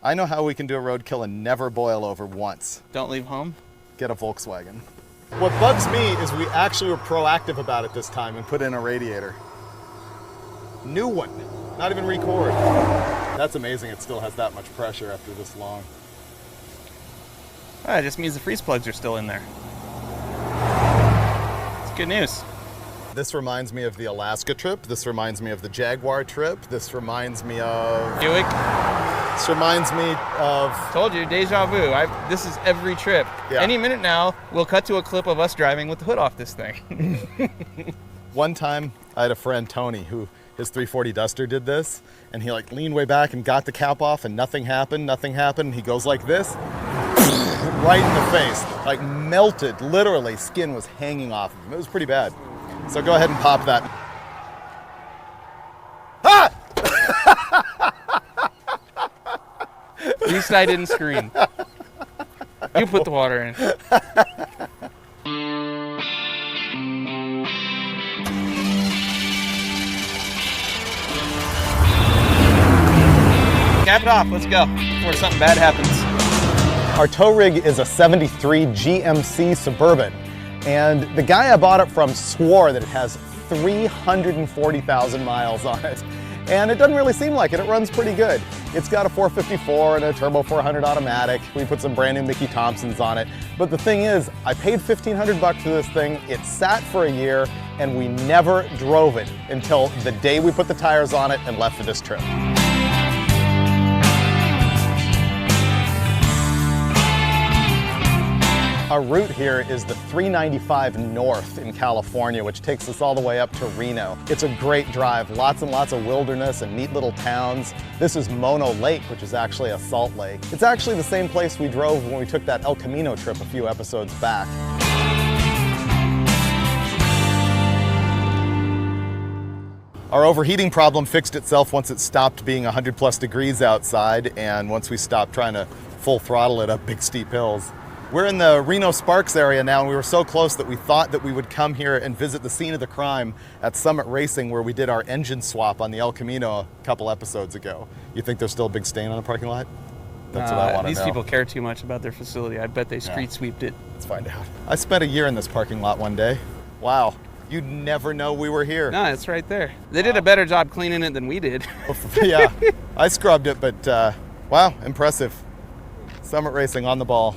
I know how we can do a roadkill and never boil over once. Don't leave home? Get a Volkswagen. What bugs me is we actually were proactive about it this time and put in a radiator. New one, not even record. That's amazing it still has that much pressure after this long. It just means the freeze plugs are still in there. It's good news. This reminds me of the Alaska trip. This reminds me of the Jaguar trip. This reminds me of... Buick. This reminds me of... Told you, deja vu. This is every trip. Yeah. Any minute now, we'll cut to a clip of us driving with the hood off this thing. One time, I had a friend, Tony, who his 340 Duster did this, and he like leaned way back and got the cap off and nothing happened. He goes like this, right in the face, like melted, literally, skin was hanging off of him. It was pretty bad. So go ahead and pop that. Ah! At least I didn't scream. You put the water in. Cap it off, let's go, before something bad happens. Our tow rig is a 73 GMC Suburban, and the guy I bought it from swore that it has 340,000 miles on it. And it doesn't really seem like it. It runs pretty good. It's got a 454 and a turbo 400 automatic. We put some brand new Mickey Thompsons on it. But the thing is, I paid $1,500 for this thing. It sat for a year and we never drove it until the day we put the tires on it and left for this trip. Our route here is the 395 North in California, which takes us all the way up to Reno. It's a great drive, lots and lots of wilderness and neat little towns. This is Mono Lake, which is actually a salt lake. It's actually the same place we drove when we took that El Camino trip a few episodes back. Our overheating problem fixed itself once it stopped being 100+ degrees outside and once we stopped trying to full throttle it up big steep hills. We're in the Reno Sparks area now, and we were so close that we thought that we would come here and visit the scene of the crime at Summit Racing, where we did our engine swap on the El Camino a couple episodes ago. You think there's still a big stain on the parking lot? That's what I want to know. These people care too much about their facility. I bet they street sweeped it. Let's find out. I spent a year in this parking lot one day. Wow, you'd never know we were here. No, it's right there. They did a better job cleaning it than we did. Yeah, I scrubbed it, but wow, impressive. Summit Racing on the ball.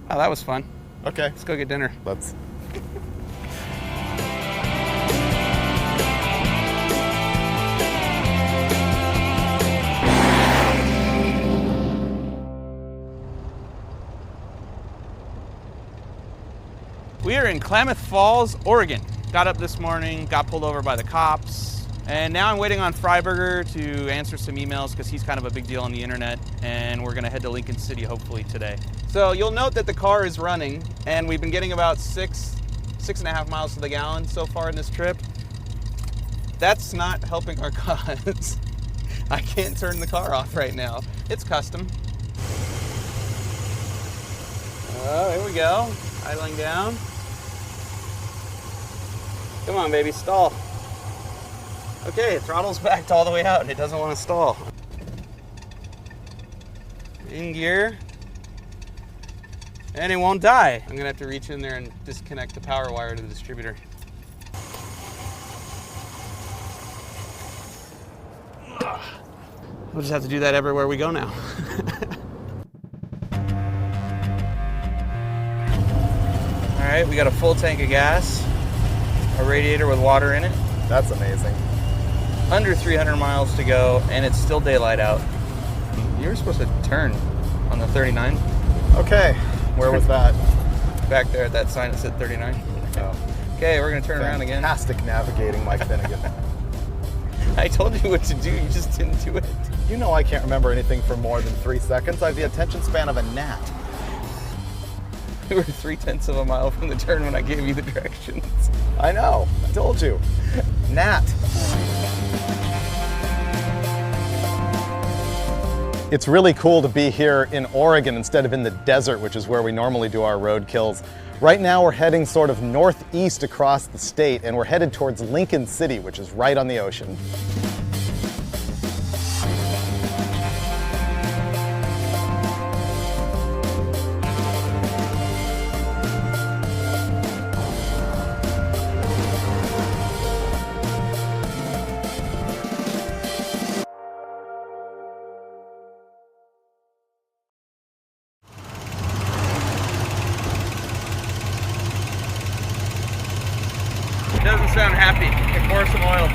Oh, that was fun. Okay. Let's go get dinner. Let's. We are in Klamath Falls, Oregon. Got up this morning, got pulled over by the cops. And now I'm waiting on Freiburger to answer some emails because he's kind of a big deal on the internet, and we're gonna head to Lincoln City hopefully today. So you'll note that the car is running, and we've been getting about 6.5 miles to the gallon so far in this trip. That's not helping our cause. I can't turn the car off right now. It's custom. Oh, here we go. Idling down. Come on, baby, stall. Okay, throttle's backed all the way out and it doesn't want to stall. In gear. And it won't die. I'm gonna have to reach in there and disconnect the power wire to the distributor. We'll just have to do that everywhere we go now. All right, we got a full tank of gas, a radiator with water in it. That's amazing. Under 300 miles to go, and it's still daylight out. You were supposed to turn on the 39. Okay, where was that? Back there at that sign that said 39. Oh. Okay, we're gonna turn around again. Fantastic navigating, Mike Finnegan. I told you what to do, you just didn't do it. You know I can't remember anything for more than 3 seconds. I have the attention span of a gnat. We were 0.3 of a mile from the turn when I gave you the directions. I know, I told you. Gnat. It's really cool to be here in Oregon instead of in the desert, which is where we normally do our road kills. Right now we're heading sort of northeast across the state, and we're headed towards Lincoln City, which is right on the ocean. Doesn't sound happy. Can pour some oil.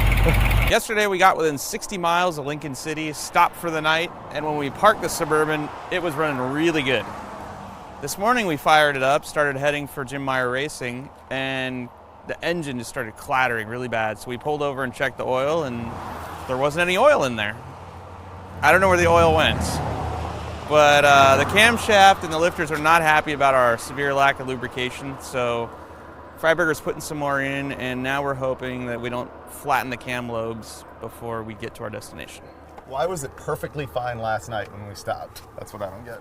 Yesterday we got within 60 miles of Lincoln City, stopped for the night, and when we parked the Suburban, it was running really good. This morning we fired it up, started heading for Jim Meyer Racing, and the engine just started clattering really bad. So we pulled over and checked the oil, and there wasn't any oil in there. I don't know where the oil went. But the camshaft and the lifters are not happy about our severe lack of lubrication, so Freiburger's putting some more in, and now we're hoping that we don't flatten the cam lobes before we get to our destination. Why was it perfectly fine last night when we stopped? That's what I don't get.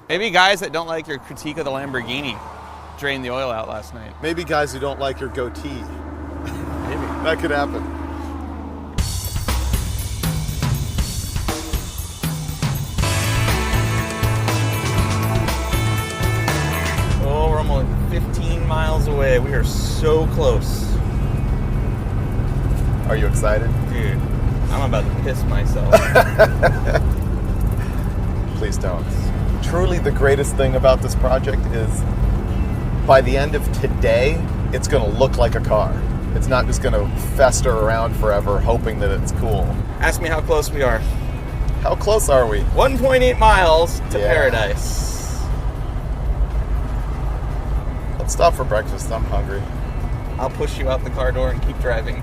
Maybe guys that don't like your critique of the Lamborghini drained the oil out last night. Maybe guys who don't like your goatee. Maybe. That could happen. Oh, we're almost 15 miles away. We are so close. Are you excited? Dude, I'm about to piss myself. Please don't. Truly the greatest thing about this project is by the end of today, it's going to look like a car. It's not just going to fester around forever hoping that it's cool. Ask me how close we are. How close are we? 1.8 miles to Yeah. paradise. Let's stop for breakfast. I'm hungry. I'll push you out the car door and keep driving.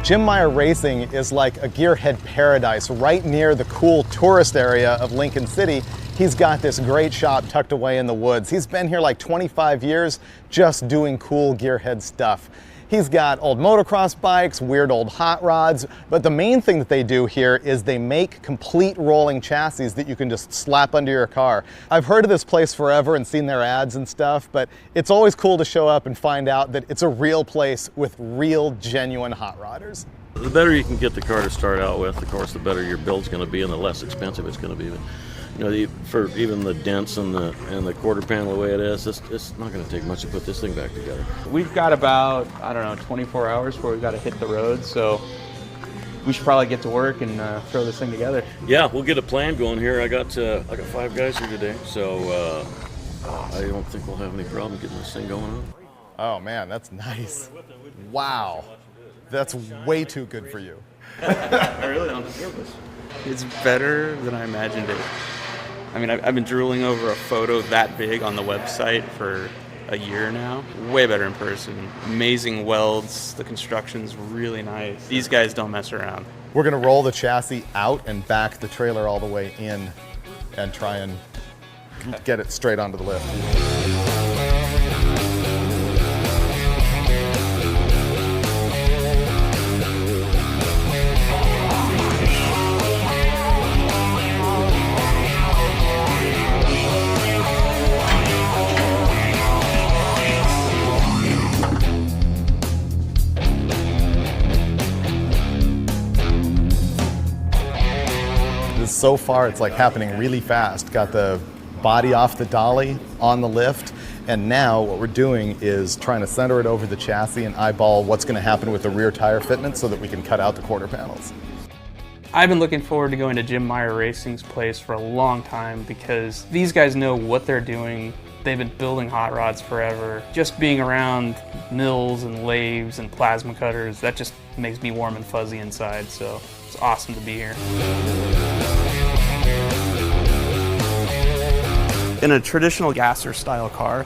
Jim Meyer Racing is like a gearhead paradise right near the cool tourist area of Lincoln City. He's got this great shop tucked away in the woods. He's been here like 25 years just doing cool gearhead stuff. He's got old motocross bikes, weird old hot rods, but the main thing that they do here is they make complete rolling chassis that you can just slap under your car. I've heard of this place forever and seen their ads and stuff, but it's always cool to show up and find out that it's a real place with real, genuine hot rodders. The better you can get the car to start out with, of course, the better your build's going to be and the less expensive it's going to be. But, you know, for even the dents and the quarter panel the way it is, it's not going to take much to put this thing back together. We've got about, I don't know, 24 hours before we've got to hit the road, so we should probably get to work and throw this thing together. Yeah, we'll get a plan going here. I got 5 guys here today, so I don't think we'll have any problem getting this thing going on. Oh man, that's nice. Wow. That's way too good for you. I really don't deserve this. It's better than I imagined it. I mean, I've been drooling over a photo that big on the website for a year now. Way better in person. Amazing welds. The construction's really nice. These guys don't mess around. We're gonna roll the chassis out and back the trailer all the way in and try and get it straight onto the lift. So far, it's like happening really fast. Got the body off the dolly on the lift, and now what we're doing is trying to center it over the chassis and eyeball what's going to happen with the rear tire fitment so that we can cut out the quarter panels. I've been looking forward to going to Jim Meyer Racing's place for a long time because these guys know what they're doing. They've been building hot rods forever. Just being around mills and lathes and plasma cutters, that just makes me warm and fuzzy inside, so it's awesome to be here. In a traditional gasser style car,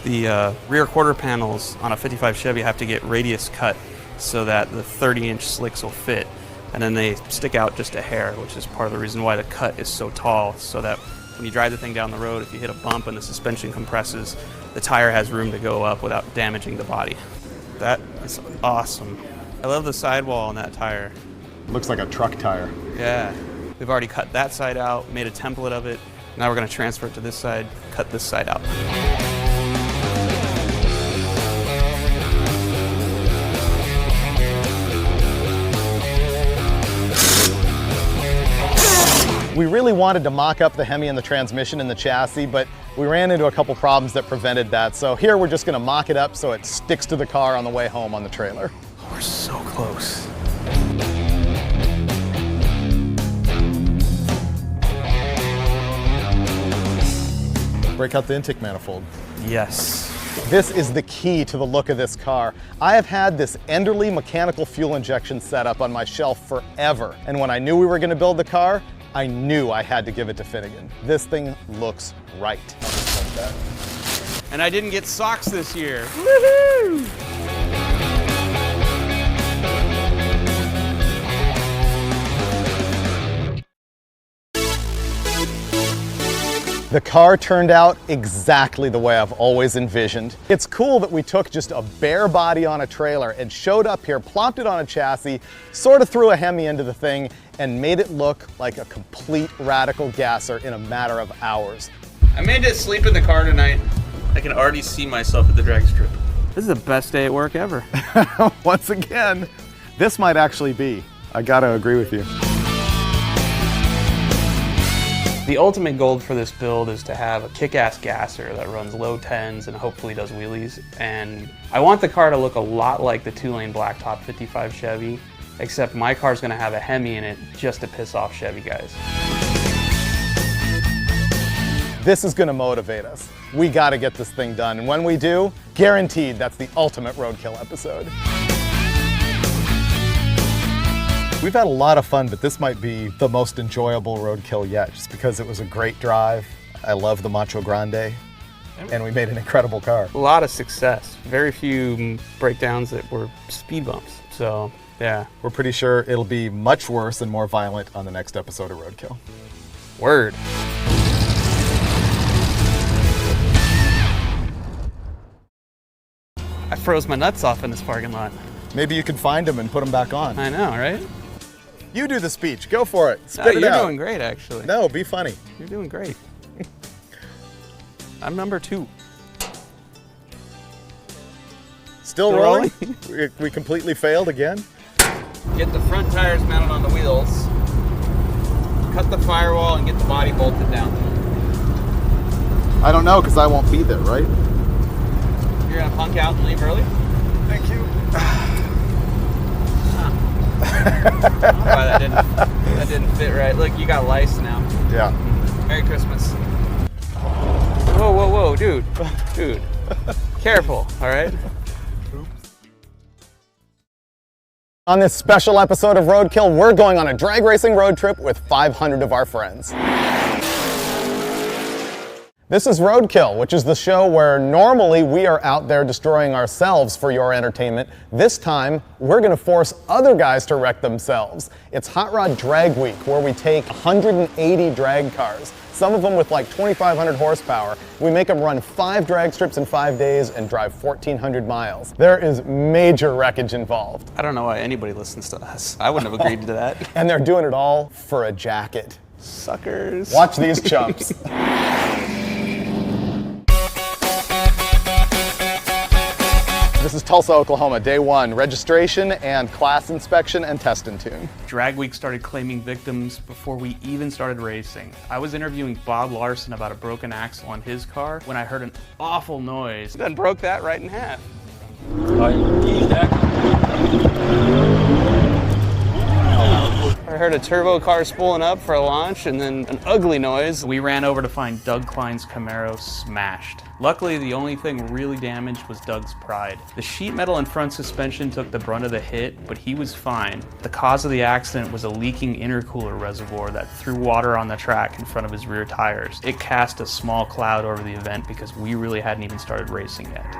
the rear quarter panels on a 55 Chevy have to get radius cut so that the 30-inch slicks will fit. And then they stick out just a hair, which is part of the reason why the cut is so tall, so that when you drive the thing down the road, if you hit a bump and the suspension compresses, the tire has room to go up without damaging the body. That is awesome. I love the sidewall on that tire. Looks like a truck tire. Yeah. We've already cut that side out, made a template of it. Now we're going to transfer it to this side, cut this side out. We really wanted to mock up the Hemi and the transmission and the chassis, but we ran into a couple problems that prevented that. So here we're just going to mock it up so it sticks to the car on the way home on the trailer. We're so close. Break out the intake manifold. Yes. This is the key to the look of this car. I have had this Enderly mechanical fuel injection setup on my shelf forever. And when I knew we were going to build the car, I knew I had to give it to Finnegan. This thing looks right. I'll just like that. And I didn't get socks this year. Woohoo! The car turned out exactly the way I've always envisioned. It's cool that we took just a bare body on a trailer and showed up here, plopped it on a chassis, sort of threw a Hemi into the thing, and made it look like a complete radical gasser in a matter of hours. I made it sleep in the car tonight. I can already see myself at the drag strip. This is the best day at work ever. Once again, this might actually be. I gotta agree with you. The ultimate goal for this build is to have a kick-ass gasser that runs low tens and hopefully does wheelies. And I want the car to look a lot like the two-lane blacktop 55 Chevy, except my car's gonna have a Hemi in it just to piss off Chevy guys. This is gonna motivate us. We gotta get this thing done. And when we do, guaranteed that's the ultimate Roadkill episode. We've had a lot of fun, but this might be the most enjoyable Roadkill yet, just because it was a great drive. I love the Macho Grande, and we made an incredible car. A lot of success. Very few breakdowns that were speed bumps. So, yeah. We're pretty sure it'll be much worse and more violent on the next episode of Roadkill. Word. I froze my nuts off in this parking lot. Maybe you can find them and put them back on. I know, right? You do the speech. Go for it. Spit it you're out. doing great, actually. No, be funny. You're doing great. I'm number 2. Still rolling? We completely failed again? Get the front tires mounted on the wheels. Cut the firewall and get the body bolted down. I don't know, because I won't be there, right? You're gonna punk out and leave early? Thank you. Why that didn't fit right. Look, you got lice now. Yeah. Merry Christmas. Whoa, whoa, whoa, dude. Dude. Careful, all right? On this special episode of Roadkill, we're going on a drag racing road trip with 500 of our friends. This is Roadkill, which is the show where normally we are out there destroying ourselves for your entertainment. This time, we're gonna force other guys to wreck themselves. It's Hot Rod Drag Week, where we take 180 drag cars, some of them with like 2,500 horsepower. We make them run 5 drag strips in 5 days and drive 1,400 miles. There is major wreckage involved. I don't know why anybody listens to us. I wouldn't have agreed to that. And they're doing it all for a jacket. Suckers. Watch these chumps. This is Tulsa, Oklahoma, day 1, registration and class inspection and test and tune. Drag Week started claiming victims before we even started racing. I was interviewing Bob Larson about a broken axle on his car when I heard an awful noise. Done broke that right in half. I heard a turbo car spooling up for a launch and then an ugly noise. We ran over to find Doug Klein's Camaro smashed. Luckily, the only thing really damaged was Doug's pride. The sheet metal and front suspension took the brunt of the hit, but he was fine. The cause of the accident was a leaking intercooler reservoir that threw water on the track in front of his rear tires. It cast a small cloud over the event because we really hadn't even started racing yet.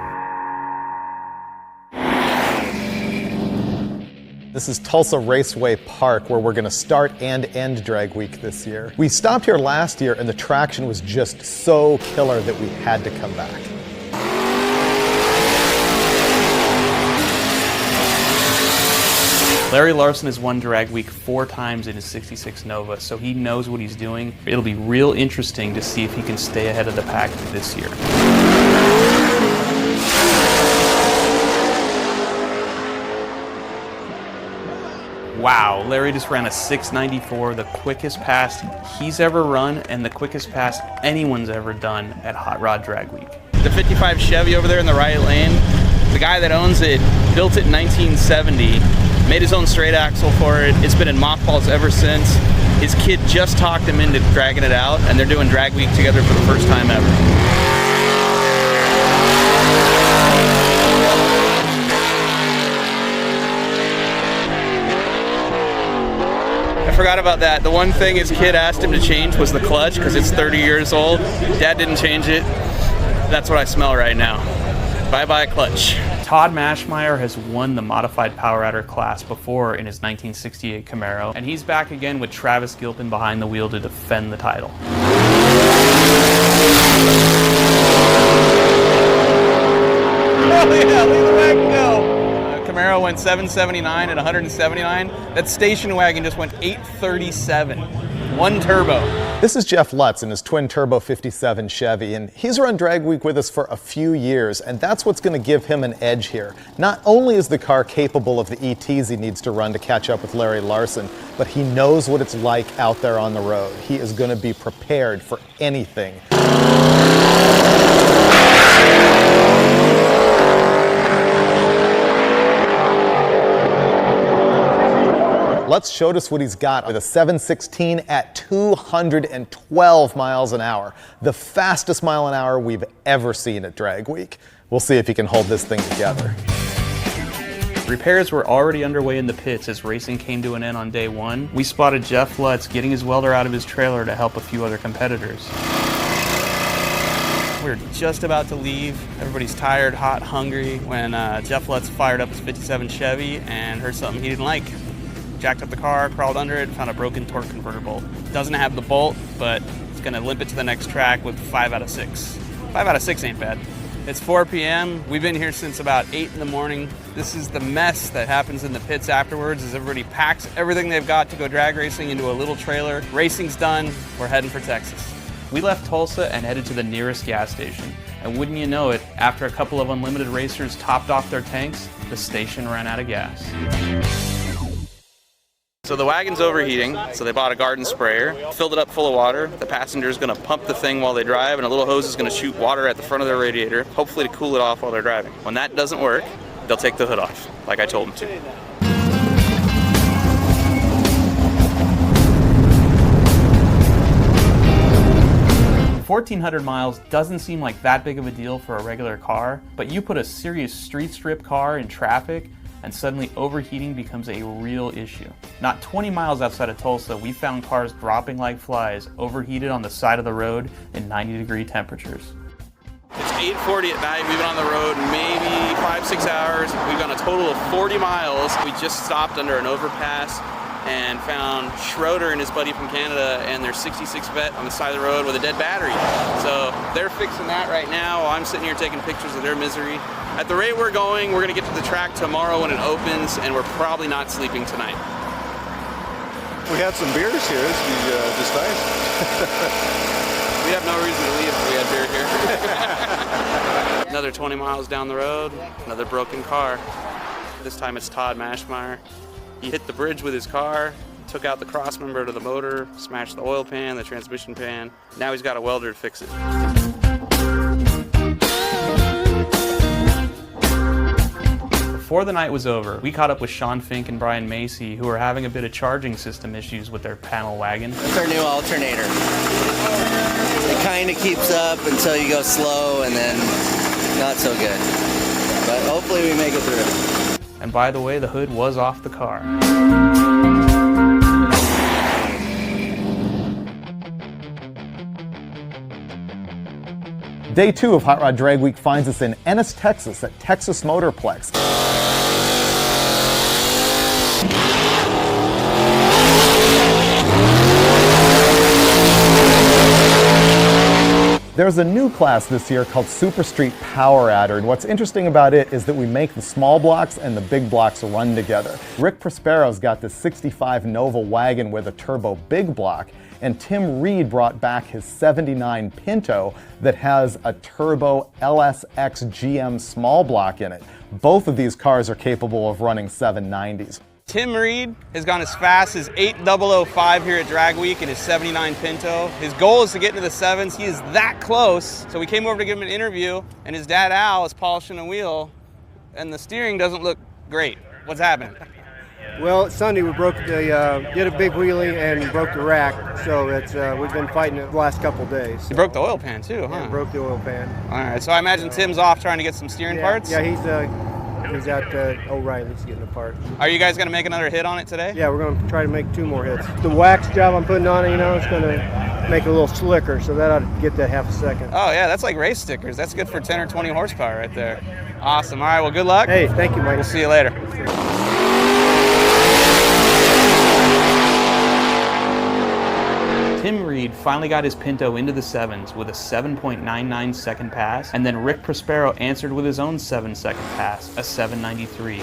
This is Tulsa Raceway Park, where we're gonna start and end Drag Week this year. We stopped here last year and the traction was just so killer that we had to come back. Larry Larson has won Drag Week 4 times in his 66 Nova, so he knows what he's doing. It'll be real interesting to see if he can stay ahead of the pack this year. Wow, Larry just ran a 694, the quickest pass he's ever run and the quickest pass anyone's ever done at Hot Rod Drag Week. The 55 Chevy over there in the right lane, the guy that owns it built it in 1970, made his own straight axle for it. It's been in mothballs ever since. His kid just talked him into dragging it out, and they're doing Drag Week together for the first time ever. I forgot about that. The one thing his kid asked him to change was the clutch because it's 30 years old. Dad didn't change it. That's what I smell right now. Bye-bye clutch. Todd Mashmeyer has won the modified power adder class before in his 1968 Camaro, and he's back again with Travis Gilpin behind the wheel to defend the title. Oh yeah, leave the wagon go. Camaro went 779 at 179. That station wagon just went 837. One turbo. This is Jeff Lutz in his twin turbo 57 Chevy, and he's run Drag Week with us for a few years, and that's what's going to give him an edge here. Not only is the car capable of the ETs he needs to run to catch up with Larry Larson, but he knows what it's like out there on the road. He is going to be prepared for anything. Lutz showed us what he's got with a 716 at 212 miles an hour, the fastest mile an hour we've ever seen at Drag Week. We'll see if he can hold this thing together. Repairs were already underway in the pits as racing came to an end on day 1. We spotted Jeff Lutz getting his welder out of his trailer to help a few other competitors. We're just about to leave. Everybody's tired, hot, hungry when Jeff Lutz fired up his 57 Chevy and heard something he didn't like. Jacked up the car, crawled under it, found a broken torque converter bolt. Doesn't have the bolt, but it's gonna limp it to the next track with 5 out of 6. 5 out of 6 ain't bad. It's 4 p.m. We've been here since about 8 in the morning. This is the mess that happens in the pits afterwards as everybody packs everything they've got to go drag racing into a little trailer. Racing's done, we're heading for Texas. We left Tulsa and headed to the nearest gas station. And wouldn't you know it, after a couple of unlimited racers topped off their tanks, the station ran out of gas. So the wagon's overheating, so they bought a garden sprayer, filled it up full of water. The passenger's gonna pump the thing while they drive, and a little hose is gonna shoot water at the front of their radiator, hopefully to cool it off while they're driving. When that doesn't work, they'll take the hood off, like I told them to. 1,400 miles doesn't seem like that big of a deal for a regular car, but you put a serious street strip car in traffic, and suddenly overheating becomes a real issue. Not 20 miles outside of Tulsa, we found cars dropping like flies, overheated on the side of the road in 90-degree temperatures. It's 8:40 at night. We've been on the road maybe 5-6 hours. We've gone a total of 40 miles. We just stopped under an overpass and found Schroeder and his buddy from Canada and their 66 Vet on the side of the road with a dead battery. So they're fixing that right now while I'm sitting here taking pictures of their misery. At the rate we're going, we're gonna get to the track tomorrow when it opens, and we're probably not sleeping tonight. We had some beers here. It's just nice. We have no reason to leave if we had beer here. Another 20 miles down the road, another broken car. This time it's Todd Mashmeyer. He hit the bridge with his car, took out the cross member to the motor, smashed the oil pan, the transmission pan. Now he's got a welder to fix it. Before the night was over, we caught up with Sean Fink and Brian Macy, who were having a bit of charging system issues with their panel wagon. It's our new alternator. It kind of keeps up until you go slow, and then not so good. But hopefully we make it through. And by the way, the hood was off the car. Day 2 of Hot Rod Drag Week finds us in Ennis, Texas at Texas Motorplex. There's a new class this year called Super Street Power Adder, and what's interesting about it is that we make the small blocks and the big blocks run together. Rick Prospero's got this 65 Nova wagon with a turbo big block, and Tim Reed brought back his 79 Pinto that has a turbo LSX GM small block in it. Both of these cars are capable of running 790s. Tim Reed has gone as fast as 8005 here at Drag Week in his 79 Pinto. His goal is to get into the 7s. He is that close. So we came over to give him an interview, and his dad Al is polishing a wheel, and the steering doesn't look great. What's happening? Well, Sunday we broke the did a big wheelie and broke the rack, so it's we've been fighting it the last couple of days. You broke the oil pan too, huh? Yeah, broke the oil pan. All right, so I imagine Tim's off trying to get some steering parts? Yeah, he's at O'Reilly's getting a part. Are you guys gonna make another hit on it today? Yeah, we're gonna try to make 2 more hits. The wax job I'm putting on it, it's gonna make it a little slicker, so that ought to get that half a second. Oh yeah, that's like race stickers. That's good for 10 or 20 horsepower right there. Awesome. All right, well, good luck. Hey, thank you, Mike. We'll see you later. Tim Reed finally got his Pinto into the 7s with a 7.99 second pass, and then Rick Prospero answered with his own 7-second pass, a 793.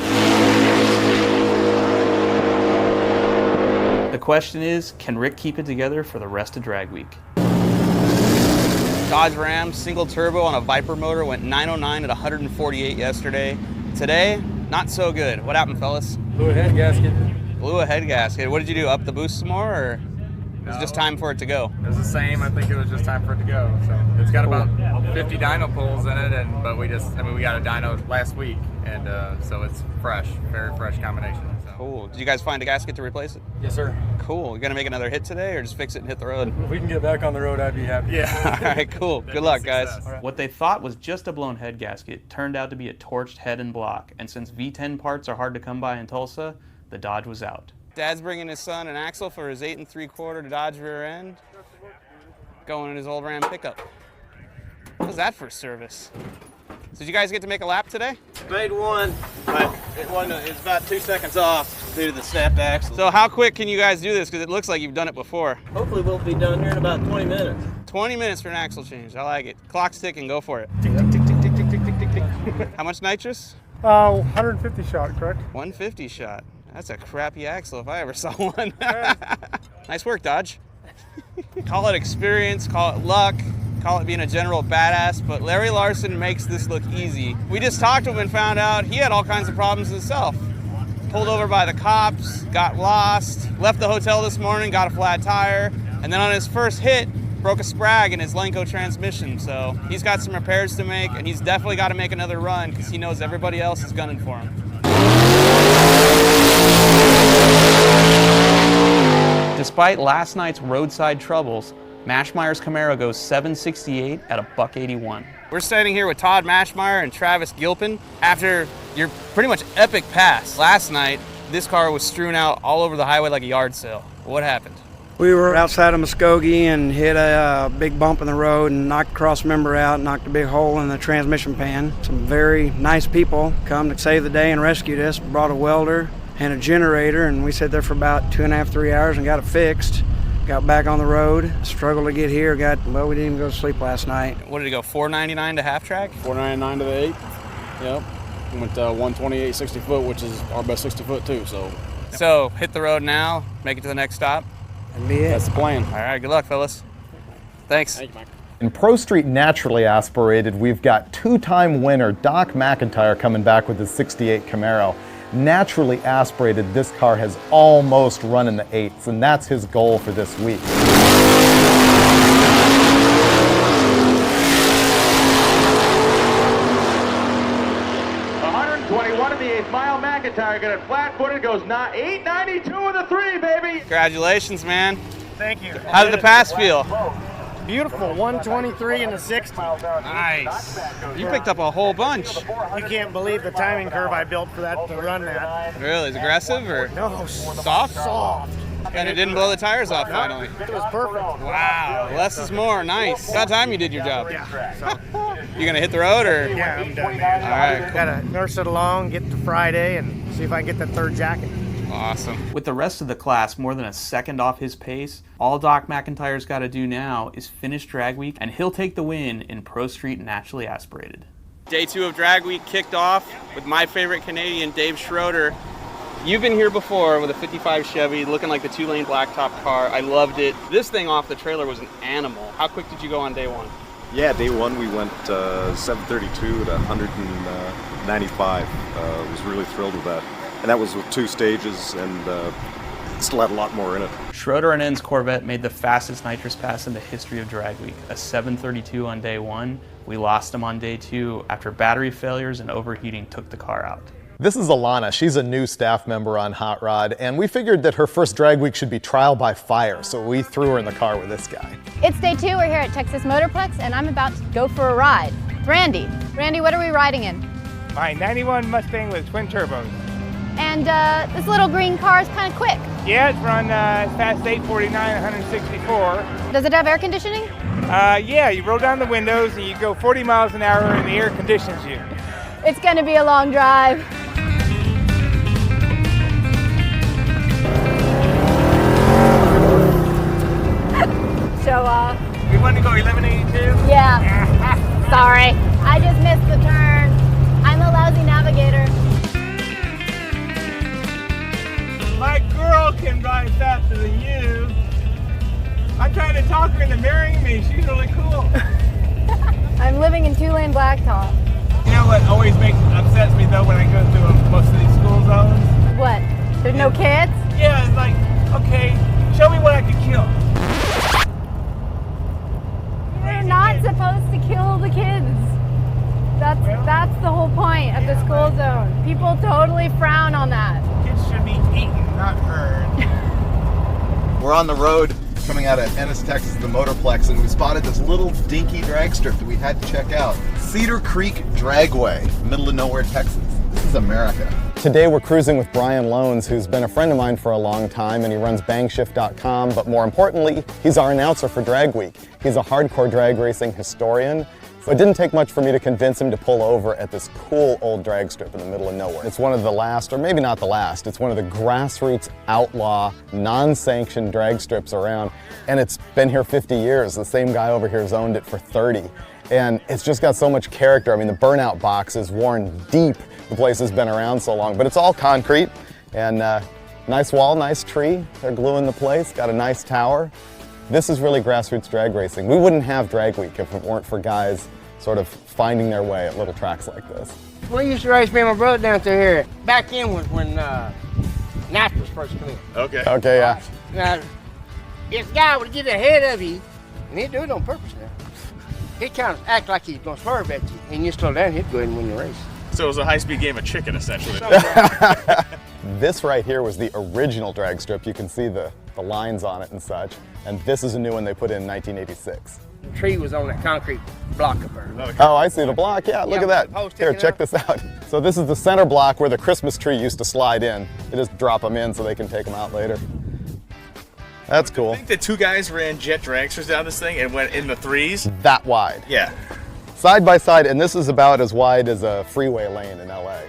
The question is, can Rick keep it together for the rest of Drag Week? Dodge Ram single turbo on a Viper motor went 909 at 148 yesterday. Today, not so good. What happened, fellas? Blew a head gasket. Blew a head gasket. What did you do? Up the boost some more, or it was just time for it to go? It was the same. I think it was just time for it to go. So it's got about 50 dyno pulls in it, but we got a dyno last week, and so it's fresh, very fresh combination. So. Cool. Did you guys find a gasket to replace it? Yes, sir. Cool. You gonna make another hit today, or just fix it and hit the road? If we can get back on the road, I'd be happy. Yeah. All right. Cool. Good luck, guys. Right. What they thought was just a blown head gasket turned out to be a torched head and block, and since V10 parts are hard to come by in Tulsa, the Dodge was out. Dad's bringing his son an axle for his 8 3/4 Dodge rear end, going in his old Ram pickup. What was that for service? So did you guys get to make a lap today? Made one, but it's about 2 seconds off due to the snapped axle. So how quick can you guys do this? Because it looks like you've done it before. Hopefully we'll be done here in about 20 minutes. 20 minutes for an axle change. I like it. Clock's ticking. Go for it. Tick, tick, tick, tick, tick, tick, tick, tick, tick. How much nitrous? 150 shot, correct? 150 shot. That's a crappy axle if I ever saw one. Nice work, Dodge. Call it experience, call it luck, call it being a general badass, but Larry Larson makes this look easy. We just talked to him and found out he had all kinds of problems himself. Pulled over by the cops, got lost, left the hotel this morning, got a flat tire, and then on his first hit, broke a sprag in his Lenco transmission. So he's got some repairs to make, and he's definitely got to make another run because he knows everybody else is gunning for him. Despite last night's roadside troubles, Mashmeyer's Camaro goes 768 at $181. We're standing here with Todd Mashmeyer and Travis Gilpin after your pretty much epic pass. Last night, this car was strewn out all over the highway like a yard sale. What happened? We were outside of Muskogee and hit a big bump in the road and knocked the cross member out, knocked a big hole in the transmission pan. Some very nice people come to save the day and rescued us, brought a welder and a generator, and we sat there for about 2.5, 3 hours and got it fixed. Got back on the road, struggled to get here, we didn't even go to sleep last night. What did it go, 499 to half track? 499 to the 8, yep. Went 128 60 foot, which is our best 60 foot too, so. So, hit the road now, make it to the next stop? That'd be it. That's the plan. All right, good luck, fellas. Thanks. Thank you, Mike. In Pro Street Naturally Aspirated, we've got two-time winner Doc McIntyre coming back with his 68 Camaro. Naturally aspirated, this car has almost run in the 8s, and that's his goal for this week. 121 in the 8th mile. McIntyre got it flat-footed, goes 892 with a 3, baby. Congratulations, man. Thank you. How did the pass feel? Beautiful, 123 in the 6th. Nice. You picked up a whole bunch. You can't believe the timing curve I built for that to run that. Really? Is it aggressive or? No, soft? Soft. And it didn't blow the tires off finally. It was perfect. Wow, less is more. Nice. About time you did your job. Yeah. So, you gonna hit the road or? yeah, I'm done, man. All right. Cool. Gotta nurse it along, get to Friday, and see if I can get that third jacket. Awesome. With the rest of the class more than a second off his pace, all Doc McIntyre's got to do now is finish drag week, and he'll take the win in Pro Street Naturally Aspirated. Day 2 of drag week kicked off with my favorite Canadian, Dave Schroeder. You've been here before with a 55 Chevy, looking like the 2-lane blacktop car. I loved it. This thing off the trailer was an animal. How quick did you go on day 1? Yeah, day 1 we went 732 to 195. Was really thrilled with that. And that was with 2 stages, and still had a lot more in it. Schroeder and N's Corvette made the fastest nitrous pass in the history of drag week, a 732 on day 1. We lost him on day 2 after battery failures and overheating took the car out. This is Alana. She's a new staff member on Hot Rod, and we figured that her first drag week should be trial by fire, so we threw her in the car with this guy. It's day 2, we're here at Texas Motorplex, and I'm about to go for a ride. Randy. Randy, what are we riding in? My 91 Mustang with twin turbos. And this little green car is kind of quick. Yeah, it's run fast 849, 164. Does it have air conditioning? Yeah, you roll down the windows and you go 40 miles an hour and the air conditions you. It's gonna be a long drive. So, We want to go 1182? Yeah. Sorry, I just missed the turn. I'm a lousy navigator. My girl can drive faster than you. I'm trying to talk her into marrying me. She's really cool. I'm living in 2-lane blacktop. You know what always upsets me though when I go through most of these school zones? What? There's no kids? Yeah, it's like, okay, show me what I could kill. We're not supposed to kill the kids. That's the whole point of the school zone. People totally frown on that. Kids should be eaten, not burned. We're on the road coming out of Ennis, Texas, the Motorplex, and we spotted this little dinky drag strip that we had to check out. Cedar Creek Dragway, middle of nowhere, Texas. This is America. Today we're cruising with Brian Loans, who's been a friend of mine for a long time, and he runs bangshift.com, but more importantly, he's our announcer for Drag Week. He's a hardcore drag racing historian, so it didn't take much for me to convince him to pull over at this cool old drag strip in the middle of nowhere. It's one of the last, or maybe not the last, it's one of the grassroots outlaw, non-sanctioned drag strips around, and it's been here 50 years. The same guy over here has owned it for 30. And it's just got so much character. I mean, the burnout box is worn deep. The place has been around so long, but it's all concrete, and nice wall, nice tree. They're gluing the place, got a nice tower. This is really grassroots drag racing. We wouldn't have Drag Week if it weren't for guys sort of finding their way at little tracks like this. We used to race me and my brother down through here. Back in was when NASCAR's first came in. Okay. Okay, yeah. Now, this guy would get ahead of you, and he'd do it on purpose now. He'd kind of act like he's going to swerve at you, and you slow down, he'd go ahead and win the race. So it was a high-speed game of chicken, essentially. This right here was the original drag strip. You can see the the lines on it and such. And this is a new one they put in 1986. The tree was on that concrete block up there. Oh, I see the block. Yeah, look at that. Here, check this out. So this is the center block where the Christmas tree used to slide in. They just drop them in so they can take them out later. That's cool. I think the two guys ran jet dragsters down this thing and went in the threes. That wide. Yeah. Side by side, and this is about as wide as a freeway lane in LA.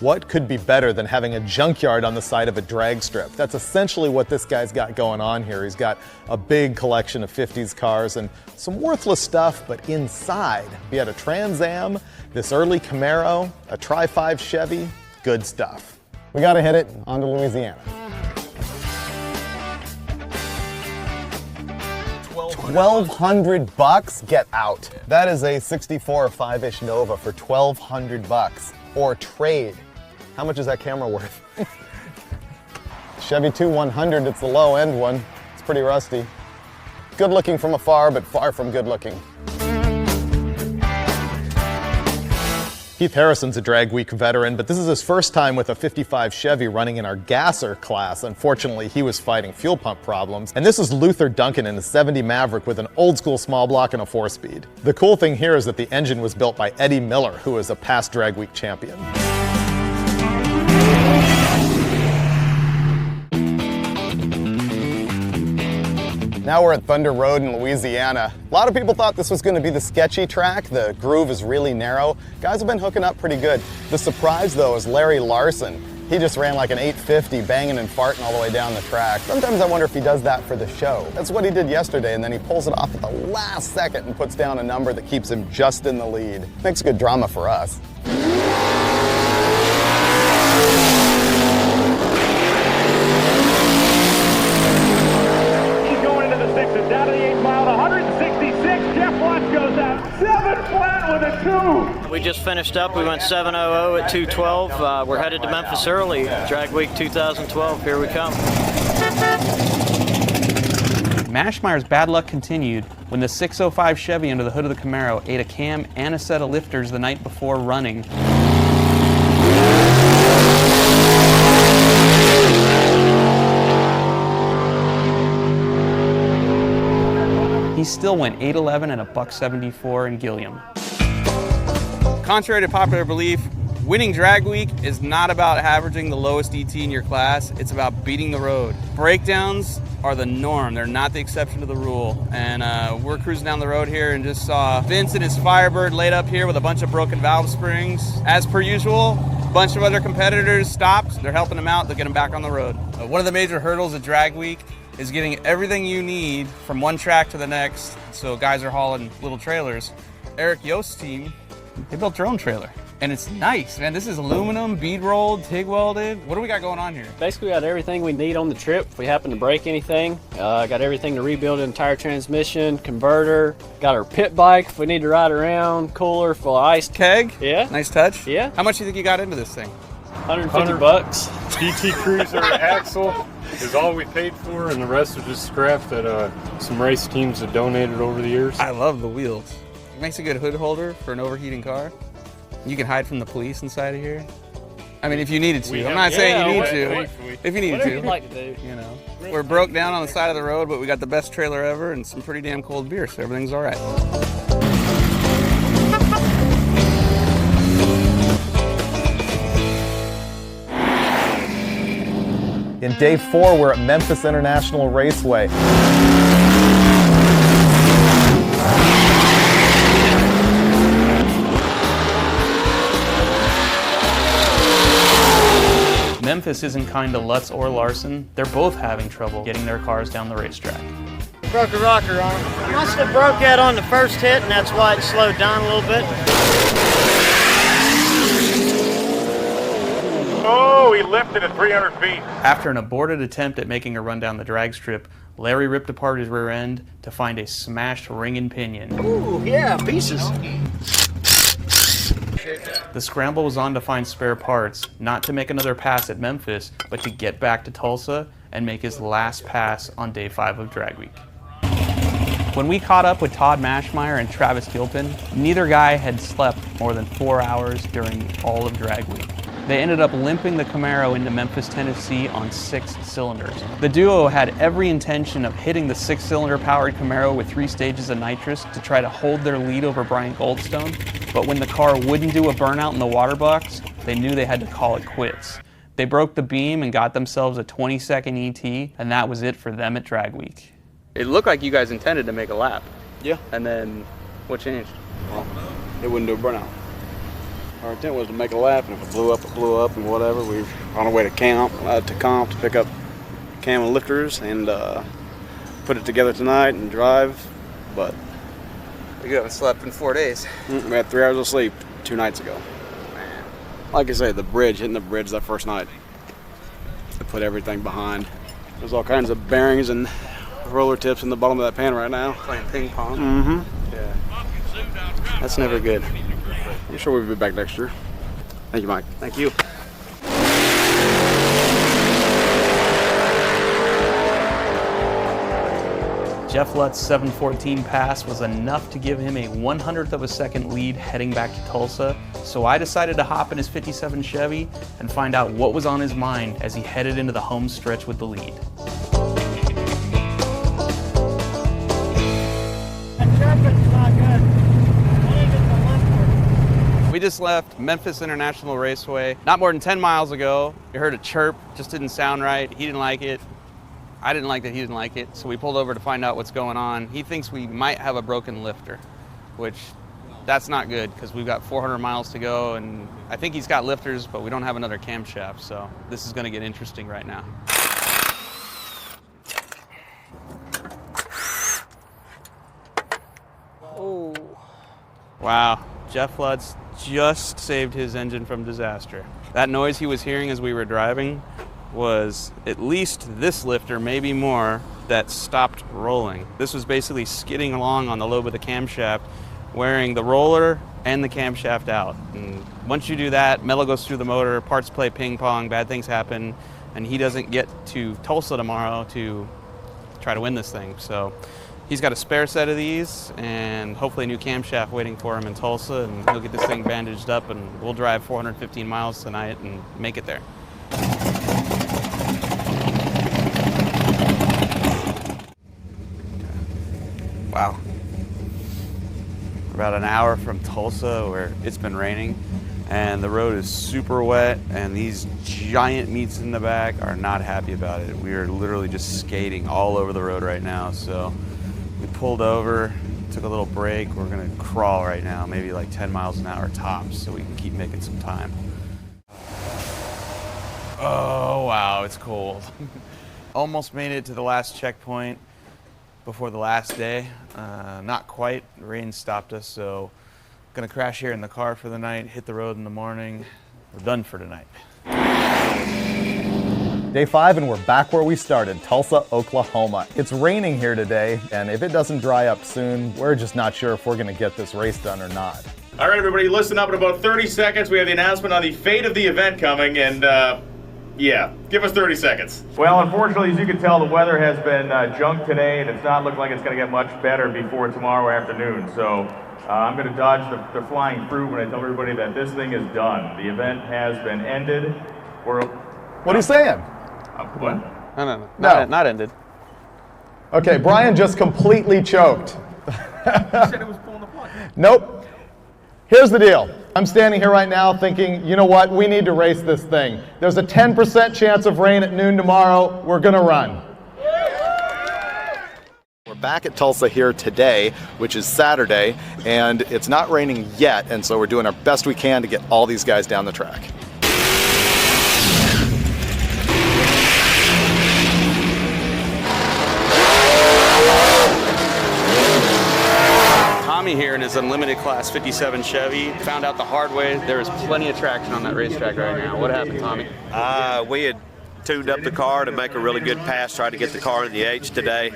What could be better than having a junkyard on the side of a drag strip? That's essentially what this guy's got going on here. He's got a big collection of 50s cars and some worthless stuff, but inside, he had a Trans Am, this early Camaro, a Tri-5 Chevy, good stuff. We gotta hit it, on to Louisiana. $1,200? Get out. That is a 64 5-ish Nova for $1,200. Or trade. How much is that camera worth? Chevy 2100, it's the low end one. It's pretty rusty. Good looking from afar, but far from good looking. Keith Harrison's a Drag Week veteran, but this is his first time with a 55 Chevy running in our gasser class. Unfortunately, he was fighting fuel pump problems. And this is Luther Duncan in a 70 Maverick with an old school small block and a 4-speed. The cool thing here is that the engine was built by Eddie Miller, who is a past Drag Week champion. Now we're at Thunder Road in Louisiana. A lot of people thought this was going to be the sketchy track. The groove is really narrow. Guys have been hooking up pretty good. The surprise, though, is Larry Larson. He just ran like an 850, banging and farting all the way down the track. Sometimes I wonder if he does that for the show. That's what he did yesterday, and then he pulls it off at the last second and puts down a number that keeps him just in the lead. Makes good drama for us. Down to the 8 mile, 166. Jeff Watts goes out 7 flat with a 2. We just finished up. We went 7:00 at 2:12. We're headed to Memphis early. Drag Week 2012. Here we come. Mashmire's bad luck continued when the 605 Chevy under the hood of the Camaro ate a cam and a set of lifters the night before running. He still went 811 and a $174 in Gilliam. Contrary to popular belief, winning Drag Week is not about averaging the lowest ET in your class, it's about beating the road. Breakdowns are the norm, they're not the exception to the rule. And we're cruising down the road here and just saw Vince and his Firebird laid up here with a bunch of broken valve springs. As per usual, a bunch of other competitors stopped, they're helping them out, they'll get them back on the road. One of the major hurdles at Drag Week is getting everything you need from one track to the next, so guys are hauling little trailers. Eric Yost's team, they built their own trailer. And it's nice, man. This is aluminum, bead rolled, TIG welded. What do we got going on here? Basically, we got everything we need on the trip. If we happen to break anything, got everything to rebuild an entire transmission, converter. Got our pit bike if we need to ride around, cooler full of ice. Keg? Yeah. Nice touch? Yeah. How much do you think you got into this thing? $150. GT Cruiser axle is all we paid for, and the rest are just scrap that some race teams have donated over the years. I love the wheels. It makes a good hood holder for an overheating car. You can hide from the police inside of here. I mean, if you needed to. I'm not saying you need to. If you needed to. You'd like to do. You know. We're broke down on the side of the road, but we got the best trailer ever and some pretty damn cold beer, so everything's all right. In day 4, we're at Memphis International Raceway. Memphis isn't kind to Lutz or Larson. They're both having trouble getting their cars down the racetrack. Broke a rocker on him. Must have broke that on the first hit, and that's why it slowed down a little bit. Oh, he lifted at 300 feet. After an aborted attempt at making a run down the drag strip, Larry ripped apart his rear end to find a smashed ring and pinion. Ooh, yeah, pieces. The scramble was on to find spare parts, not to make another pass at Memphis, but to get back to Tulsa and make his last pass on day 5 of Drag Week. When we caught up with Todd Mashmire and Travis Gilpin, neither guy had slept more than 4 hours during all of Drag Week. They ended up limping the Camaro into Memphis, Tennessee on 6 cylinders. The duo had every intention of hitting the 6-cylinder powered Camaro with 3 stages of nitrous to try to hold their lead over Brian Goldstone, but when the car wouldn't do a burnout in the water box, they knew they had to call it quits. They broke the beam and got themselves a 20-second ET, and that was it for them at Drag Week. It looked like you guys intended to make a lap. Yeah. And then what changed? Well, it wouldn't do a burnout. Our intent was to make a lap, and if it blew up, and whatever. We were on our way to Comp to pick up cam and lifters and put it together tonight and drive, but You haven't slept in 4 days. we had 3 hours of sleep 2 nights ago. Man. Like I say, hitting the bridge that first night, to put everything behind. There's all kinds of bearings and roller tips in the bottom of that pan right now. Playing ping pong? Mm-hmm. Yeah. That's never good. I'm sure we'll be back next year. Thank you, Mike. Thank you. Jeff Lutz's 714 pass was enough to give him a 100th of a second lead heading back to Tulsa, so I decided to hop in his 57 Chevy and find out what was on his mind as he headed into the home stretch with the lead. We just left Memphis International Raceway not more than 10 miles ago. We heard a chirp, just didn't sound right. He didn't like it. I didn't like that he didn't like it, so we pulled over to find out what's going on. He thinks we might have a broken lifter, which that's not good because we've got 400 miles to go, and I think he's got lifters, but we don't have another camshaft, so this is gonna get interesting right now. Oh. Wow, Jeff Lutz just saved his engine from disaster. That noise he was hearing as we were driving was at least this lifter, maybe more, that stopped rolling. This was basically skidding along on the lobe of the camshaft, wearing the roller and the camshaft out. And once you do that, metal goes through the motor, parts play ping pong, bad things happen, and he doesn't get to Tulsa tomorrow to try to win this thing. So he's got a spare set of these and hopefully a new camshaft waiting for him in Tulsa, and he'll get this thing bandaged up and we'll drive 415 miles tonight and make it there. Wow. About an hour from Tulsa where it's been raining and the road is super wet and these giant meats in the back are not happy about it. We are literally just skating all over the road right now. So we pulled over, took a little break. We're gonna crawl right now, maybe like 10 miles an hour tops so we can keep making some time. Oh, wow, it's cold. Almost made it to the last checkpoint before the last day. Not quite, the rain stopped us, so gonna crash here in the car for the night, hit the road in the morning. We're done for tonight. Day 5 and we're back where we started, Tulsa, Oklahoma. It's raining here today, and if it doesn't dry up soon, we're just not sure if we're gonna get this race done or not. All right, everybody, listen up. In about 30 seconds, we have the announcement on the fate of the event coming, and yeah, give us 30 seconds. Well, unfortunately, as you can tell, the weather has been junk today, and it's not looking like it's going to get much better before tomorrow afternoon. So I'm going to dodge the flying fruit when I tell everybody that this thing is done. The event has been ended. What are you saying? What? No. Not ended. Okay, Brian just completely choked. You said it was pulling the plug. Nope. Here's the deal. I'm standing here right now thinking, you know what, we need to race this thing. There's a 10% chance of rain at noon tomorrow. We're gonna run. We're back at Tulsa here today, which is Saturday, and it's not raining yet, and so we're doing our best we can to get all these guys down the track. Tommy here in his Unlimited Class 57 Chevy found out the hard way there is plenty of traction on that racetrack right now. What happened, Tommy? We had tuned up the car to make a really good pass, tried to get the car in the H today,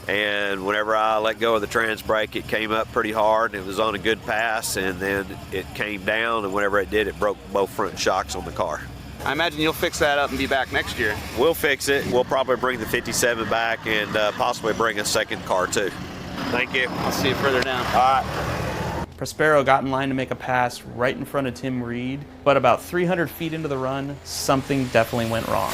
and whenever I let go of the trans brake, it came up pretty hard, and it was on a good pass, and then it came down, and whenever it did, it broke both front shocks on the car. I imagine you'll fix that up and be back next year. We'll fix it. We'll probably bring the 57 back and possibly bring a second car too. Thank you. I'll see you further down. All right. Prospero got in line to make a pass right in front of Tim Reed, but about 300 feet into the run, something definitely went wrong.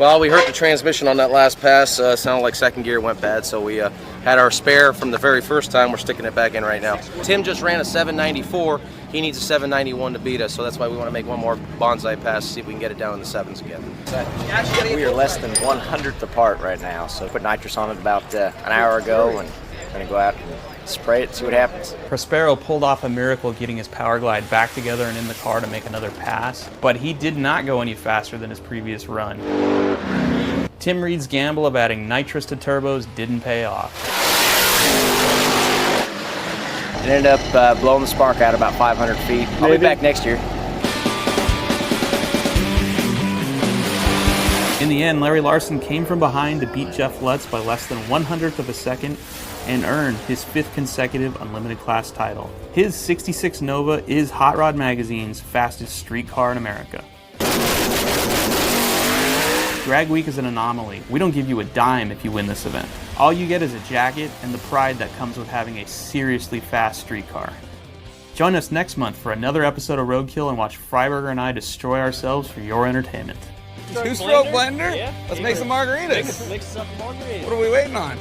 Well, we hurt the transmission on that last pass. Sounded like second gear went bad, so we had our spare from the very first time. We're sticking it back in right now. Tim just ran a 794. He needs a 791 to beat us, so that's why we want to make one more bonsai pass to see if we can get it down in the 7s again. We are less than 1/100th apart right now, so put nitrous on it about an hour ago, and we're going to go out and spray it, see what happens. Prospero pulled off a miracle getting his power glide back together and in the car to make another pass, but he did not go any faster than his previous run. Tim Reed's gamble of adding nitrous to turbos didn't pay off. It ended up blowing the spark out about 500 feet. I'll be back next year. In the end, Larry Larson came from behind to beat Jeff Lutz by less than 1/100th of a second and earned his 5th consecutive Unlimited Class title. His 66 Nova is Hot Rod Magazine's fastest street car in America. Drag Week is an anomaly. We don't give you a dime if you win this event. All you get is a jacket and the pride that comes with having a seriously fast street car. Join us next month for another episode of Roadkill and watch Freiburger and I destroy ourselves for your entertainment. Two-stroke blender? Yeah. Let's make some margaritas. Mix up margaritas. What are we waiting on?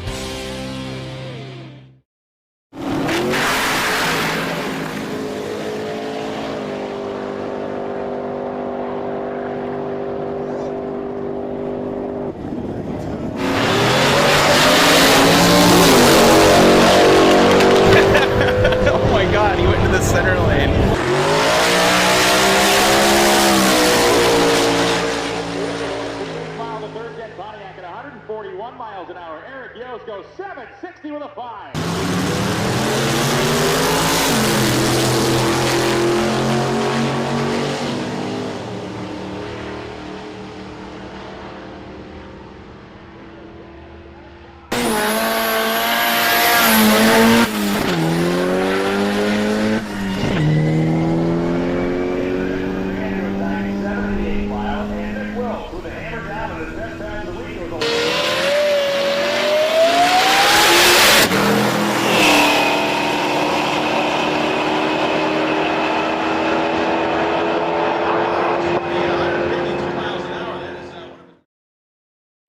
Center lane. Mile the third gen Pontiac at 141 miles an hour. Eric Yost goes 760 with a 5.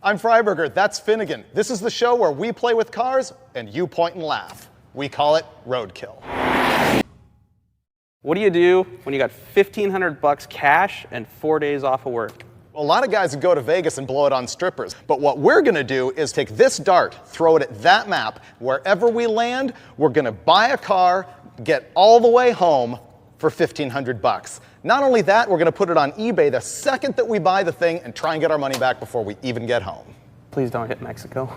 I'm Freiburger, that's Finnegan. This is the show where we play with cars and you point and laugh. We call it Roadkill. What do you do when you got $1,500 cash and 4 days off of work? A lot of guys would go to Vegas and blow it on strippers, but what we're gonna do is take this dart, throw it at that map. Wherever we land, we're gonna buy a car, get all the way home for $1,500. Not only that, we're gonna put it on eBay the second that we buy the thing and try and get our money back before we even get home. Please don't hit Mexico.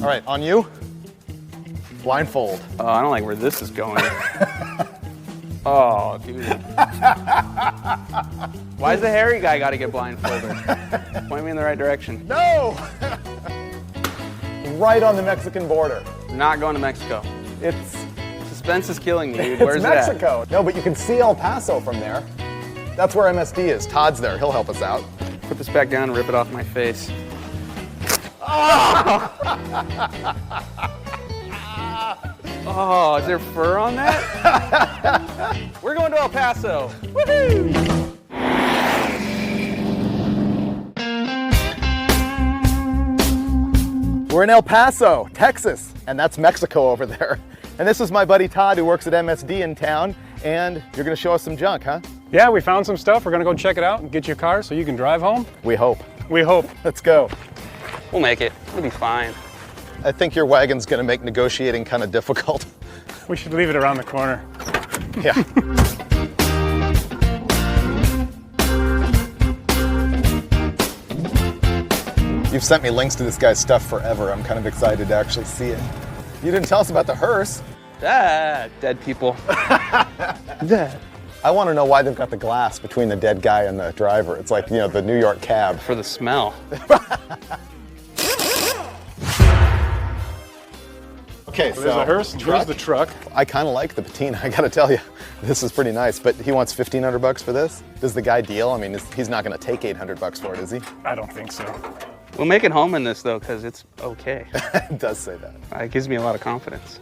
All right, on you. Blindfold. Oh, I don't like where this is going. Oh, dude. Why does the hairy guy gotta get blindfolded? Point me in the right direction. No! Right on the Mexican border. Not going to Mexico. It's... Suspense is killing me, dude. It's Where's Mexico. No, but you can see El Paso from there. That's where MSD is. Todd's there. He'll help us out. Put this back down and rip it off my face. Oh! Oh, is there fur on that? We're going to El Paso. Woohoo! We're in El Paso, Texas, and that's Mexico over there. And this is my buddy Todd who works at MSD in town, and you're gonna show us some junk, huh? Yeah, we found some stuff. We're gonna go check it out and get your car so you can drive home. We hope. We hope. Let's go. We'll make it. It'll be fine. I think your wagon's gonna make negotiating kind of difficult. We should leave it around the corner. Yeah. You've sent me links to this guy's stuff forever. I'm kind of excited to actually see it. You didn't tell us about the hearse. Dead people. Dead. I want to know why they've got the glass between the dead guy and the driver. It's like, you know, the New York cab. For the smell. Okay, so there's a hearse, here's the truck. I kind of like the patina, I gotta tell you. This is pretty nice, but he wants $1,500 for this? Does the guy deal? I mean, he's not gonna take $800 for it, is he? I don't think so. We'll make it home in this though, because it's okay. It does say that. It gives me a lot of confidence.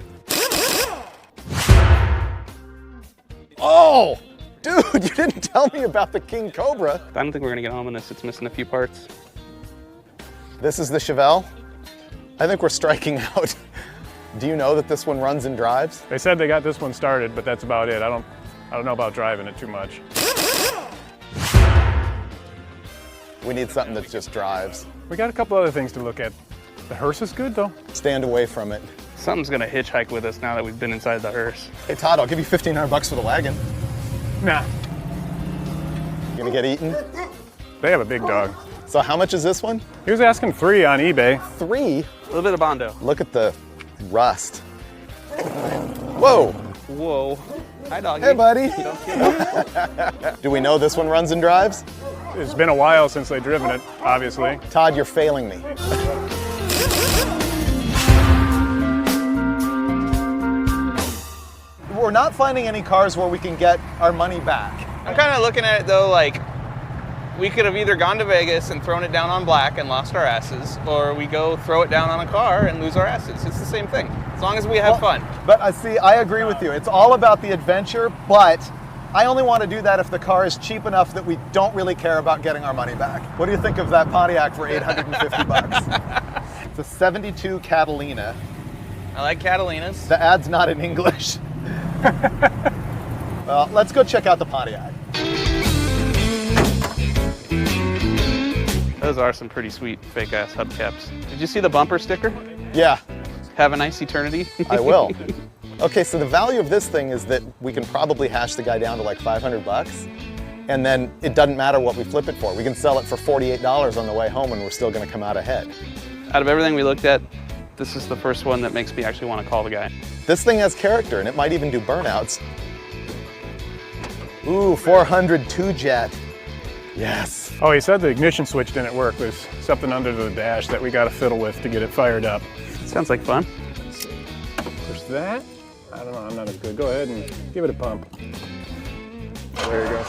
Oh, dude, you didn't tell me about the King Cobra. I don't think we're gonna get home in this. It's missing a few parts. This is the Chevelle. I think we're striking out. Do you know that this one runs and drives? They said they got this one started, but that's about it. I don't know about driving it too much. We need something that just drives. We got a couple other things to look at. The hearse is good though. Stand away from it. Something's gonna hitchhike with us now that we've been inside the hearse. Hey Todd, I'll give you $1,500 for the wagon. Nah. You gonna get eaten? They have a big dog. So how much is this one? He was asking $3 on eBay. $3? A little bit of Bondo. Look at the rust. Whoa. Whoa. Hi, doggy. Hey, buddy. Do we know this one runs and drives? It's been a while since they've driven it, obviously. Todd, you're failing me. We're not finding any cars where we can get our money back. I'm kind of looking at it though, like we could have either gone to Vegas and thrown it down on black and lost our asses, or we go throw it down on a car and lose our asses. It's the same thing, as long as we have fun. But I agree with you. It's all about the adventure, but I only want to do that if the car is cheap enough that we don't really care about getting our money back. What do you think of that Pontiac for $850? It's a 72 Catalina. I like Catalinas. The ad's not in English. Well, let's go check out the Pontiac. Those are some pretty sweet fake ass hubcaps. Did you see the bumper sticker? Yeah. Have a nice eternity. I will. Okay, so the value of this thing is that we can probably hash the guy down to like $500, and then it doesn't matter what we flip it for. We can sell it for $48 on the way home and we're still gonna come out ahead. Out of everything we looked at, this is the first one that makes me actually want to call the guy. This thing has character and it might even do burnouts. Ooh, 400 two-jet. Yes. Oh, he said the ignition switch didn't work. There's something under the dash that we got to fiddle with to get it fired up. Sounds like fun. There's that. I don't know, I'm not as good. Go ahead and give it a pump. There you go.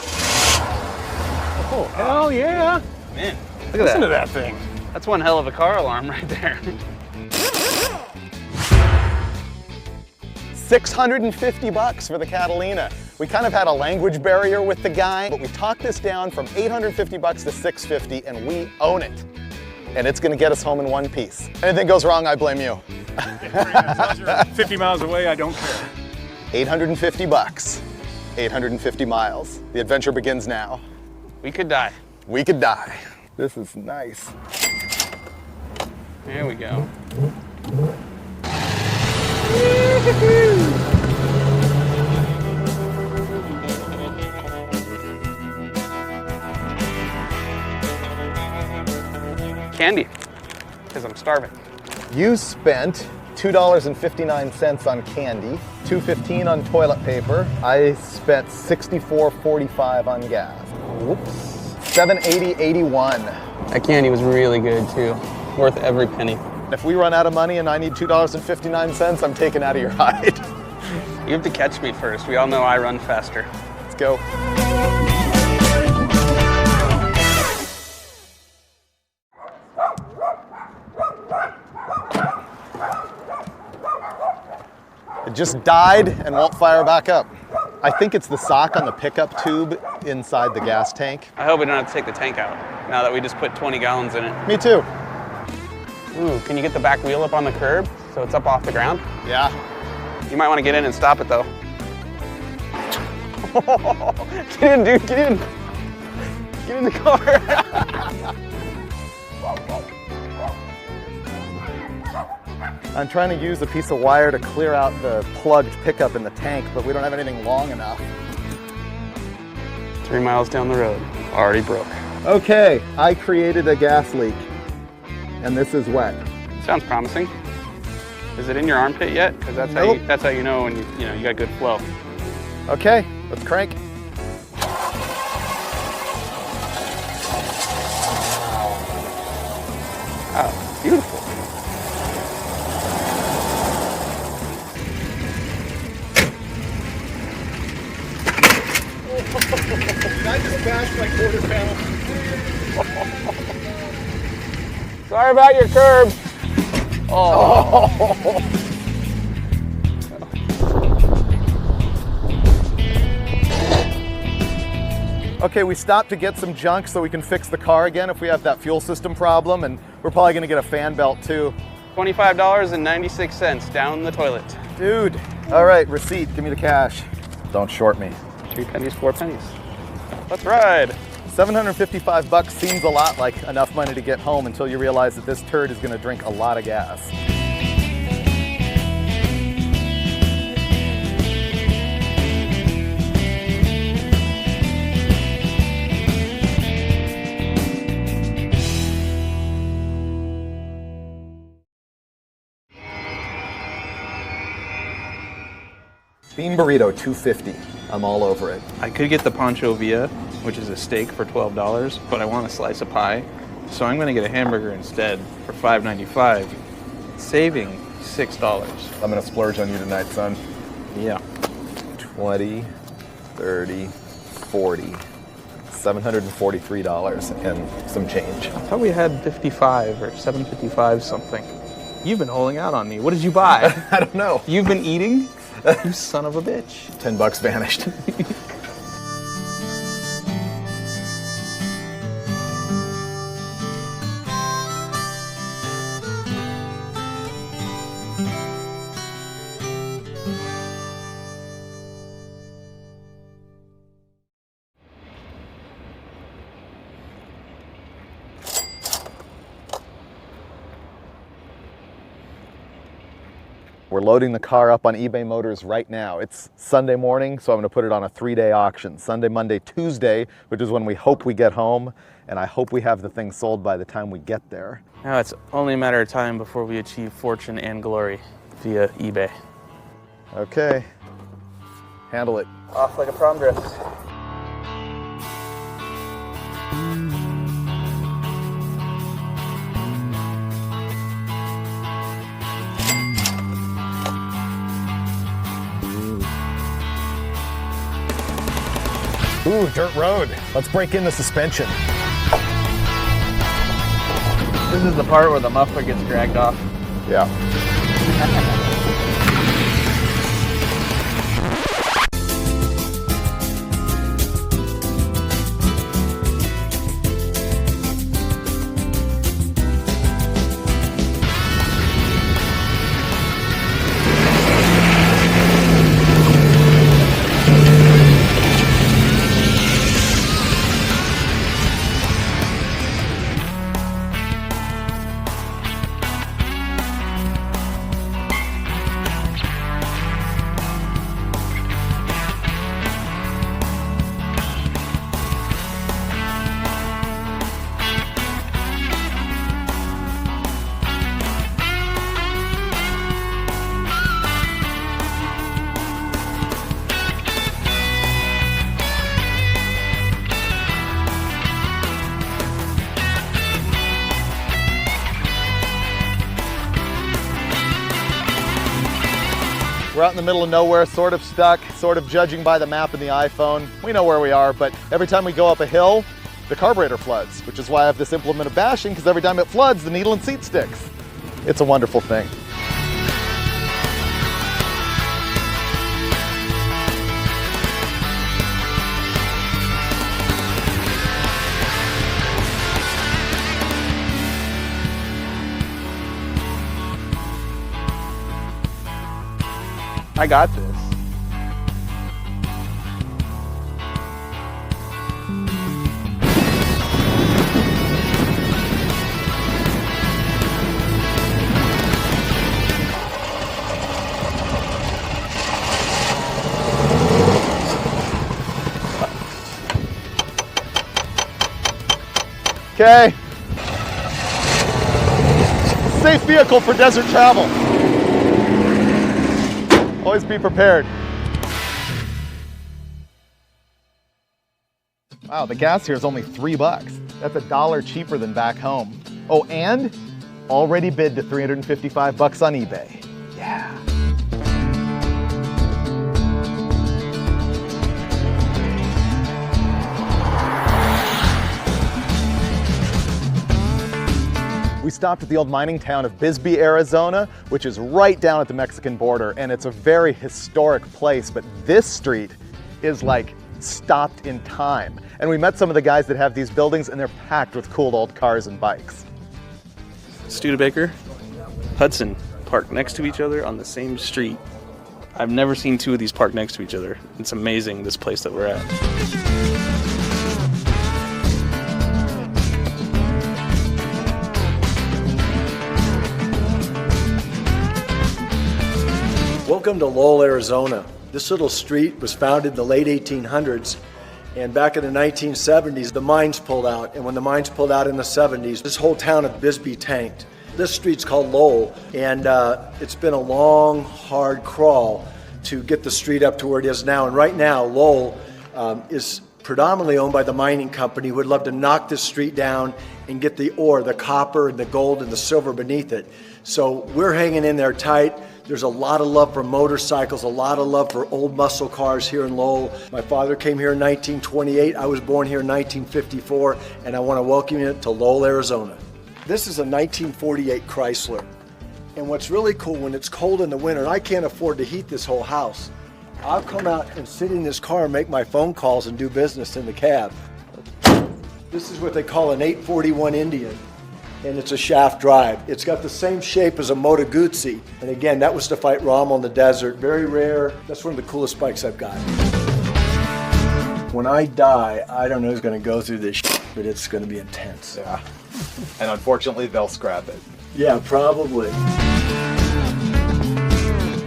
Oh, hell yeah. Man, look at Listen that. to that thing. That's one hell of a car alarm right there. $650 for the Catalina. We kind of had a language barrier with the guy, but we talked this down from $850 to $650, and we own it. And it's gonna get us home in one piece. Anything goes wrong, I blame you. 50 miles away, I don't care. $850, 850 miles. The adventure begins now. We could die. We could die. This is nice. There we go. Candy, because I'm starving. You spent $2.59 on candy, $2.15 on toilet paper. I spent $64.45 on gas. Whoops. $7.80.81. That candy was really good too. Worth every penny. If we run out of money and I need $2.59, I'm taking out of your hide. You have to catch me first. We all know I run faster. Let's go. It just died and won't fire back up. I think it's the sock on the pickup tube inside the gas tank. I hope we don't have to take the tank out now that we just put 20 gallons in it. Me too. Ooh, can you get the back wheel up on the curb so it's up off the ground? Yeah. You might want to get in and stop it though. Get in, dude, get in. Get in the car. I'm trying to use a piece of wire to clear out the plugged pickup in the tank, but we don't have anything long enough. 3 miles down the road, already broke. Okay, I created a gas leak, and this is wet. Sounds promising. Is it in your armpit yet? Because that's how you know when you got good flow. Okay, let's crank. Oh, beautiful. I just bashed my quarter panel. Sorry about your curb. Oh. Okay, we stopped to get some junk so we can fix the car again if we have that fuel system problem, and we're probably gonna get a fan belt too. $25.96 down the toilet. Dude. All right, receipt, give me the cash. Don't short me. 3 pennies, 4 pennies. Let's ride. 755 bucks seems a lot like enough money to get home until you realize that this turd is gonna drink a lot of gas. Bean burrito, $2.50. I'm all over it. I could get the Pancho Villa, which is a steak for $12, but I want a slice of pie, so I'm gonna get a hamburger instead for $5.95, saving $6. I'm gonna splurge on you tonight, son. Yeah. 20, 30, 40, $743 and some change. I thought we had 55 or 755 something. You've been holding out on me. What did you buy? I don't know. You've been eating? You son of a bitch. $10 vanished. We're loading the car up on eBay Motors right now. It's Sunday morning, so I'm gonna put it on a 3-day auction. Sunday, Monday, Tuesday, which is when we hope we get home, and I hope we have the thing sold by the time we get there. Now it's only a matter of time before we achieve fortune and glory via eBay. Okay, handle it. Off like a prom dress. Ooh, dirt road. Let's break in the suspension. This is the part where the muffler gets dragged off. Yeah. We're out in the middle of nowhere, sort of stuck, sort of judging by the map in the iPhone. We know where we are, but every time we go up a hill, the carburetor floods, which is why I have this implement of bashing, because every time it floods, the needle and seat sticks. It's a wonderful thing. I got this. Okay. Safe vehicle for desert travel. Always be prepared. Wow, the gas here is only $3. That's $1 cheaper than back home. Oh, and already bid to $355 on eBay. Yeah. We stopped at the old mining town of Bisbee, Arizona, which is right down at the Mexican border, and it's a very historic place, but this street is like stopped in time. And we met some of the guys that have these buildings, and they're packed with cool old cars and bikes. Studebaker, Hudson parked next to each other on the same street. I've never seen two of these parked next to each other. It's amazing, this place that we're at. Welcome to Lowell, Arizona. This little street was founded in the late 1800s, and back in the 1970s, the mines pulled out, and when the mines pulled out in the 70s, this whole town of Bisbee tanked. This street's called Lowell, and it's been a long, hard crawl to get the street up to where it is now. And right now, Lowell is predominantly owned by the mining company who would love to knock this street down and get the ore, the copper and the gold and the silver beneath it. So we're hanging in there tight. There's a lot of love for motorcycles, a lot of love for old muscle cars here in Lowell. My father came here in 1928. I was born here in 1954, and I want to welcome you to Lowell, Arizona. This is a 1948 Chrysler. And what's really cool, when it's cold in the winter, and I can't afford to heat this whole house, I'll come out and sit in this car and make my phone calls and do business in the cab. This is what they call an 841 Indian, and it's a shaft drive. It's got the same shape as a Moto Guzzi, and again, that was to fight Rommel in the desert. Very rare. That's one of the coolest bikes I've got. When I die, I don't know who's going to go through this shit, but it's going to be intense. Yeah. And unfortunately, they'll scrap it. Yeah, probably.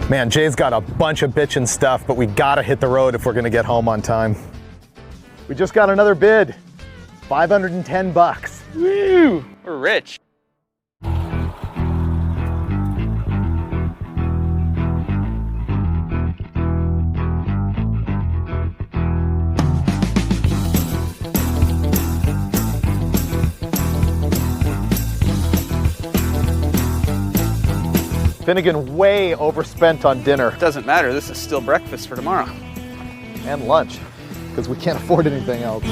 Man, Jay's got a bunch of bitchin' stuff, but we gotta hit the road if we're gonna get home on time. We just got another bid, 510 bucks. Woo, we're rich. Finnegan way overspent on dinner. Doesn't matter, this is still breakfast for tomorrow. And lunch, because we can't afford anything else.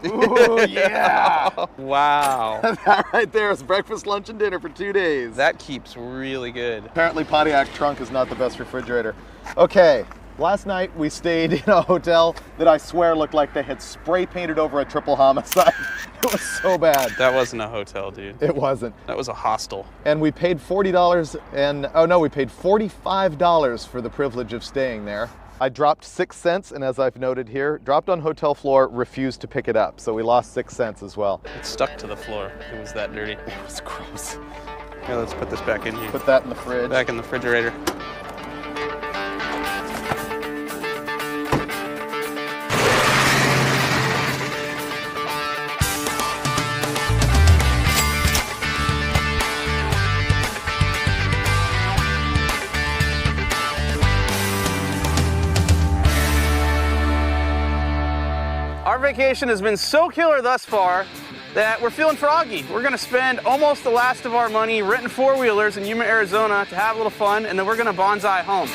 Ooh, yeah! Wow. That right there is breakfast, lunch, and dinner for 2 days. That keeps really good. Apparently Pontiac trunk is not the best refrigerator. Okay, last night we stayed in a hotel that I swear looked like they had spray painted over a triple homicide. It was so bad. That wasn't a hotel, dude. It wasn't. That was a hostel. And we paid $40 and, oh no, we paid $45 for the privilege of staying there. I dropped 6 cents, and as I've noted here, dropped on hotel floor, refused to pick it up. So we lost 6 cents as well. It stuck to the floor. It was that dirty. It was gross. Yeah, let's put this back in here. Put that in the fridge. Back in the refrigerator. Our vacation has been so killer thus far that we're feeling froggy. We're gonna spend almost the last of our money renting four-wheelers in Yuma, Arizona to have a little fun, and then we're gonna bonsai home.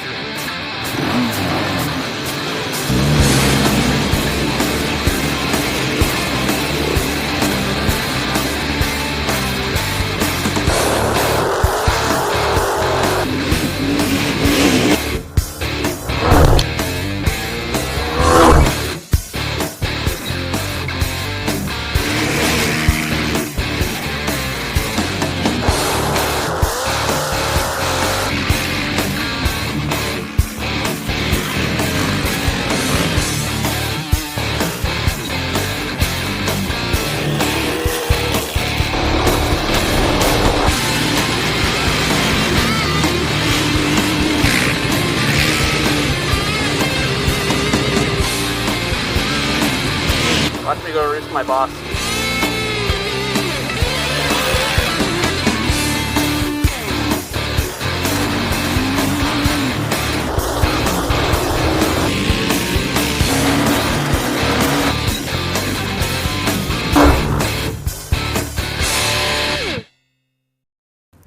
Watch me go race my boss.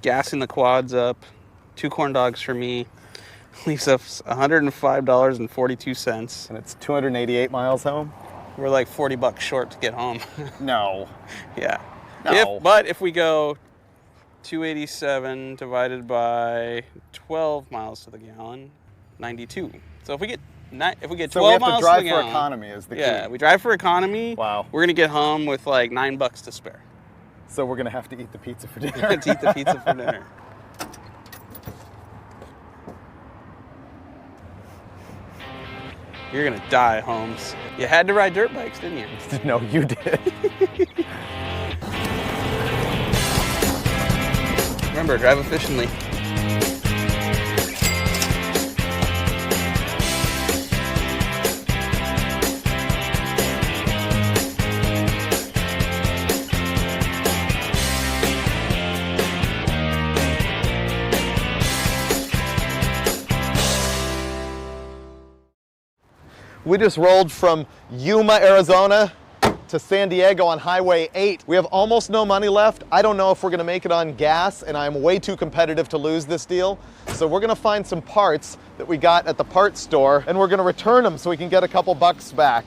gassing the quads up, 2 corn dogs for me, leaves us $105.42. And it's 288 miles home? We're like $40 short to get home. No. Yeah. No. But if we go 287 divided by 12 miles to the gallon, 92. So if we get 12 so we have miles to drive to the for gallon, economy is the key. Yeah, we drive for economy. Wow. We're gonna get home with like $9 to spare. So we're gonna have to eat the pizza for dinner. Let's eat the pizza for dinner. You're gonna die, Holmes. You had to ride dirt bikes, didn't you? No, you did. Remember, drive efficiently. We just rolled from Yuma, Arizona to San Diego on Highway 8. We have almost no money left. I don't know if we're gonna make it on gas, and I'm way too competitive to lose this deal. So we're gonna find some parts that we got at the parts store, and we're gonna return them so we can get a couple bucks back.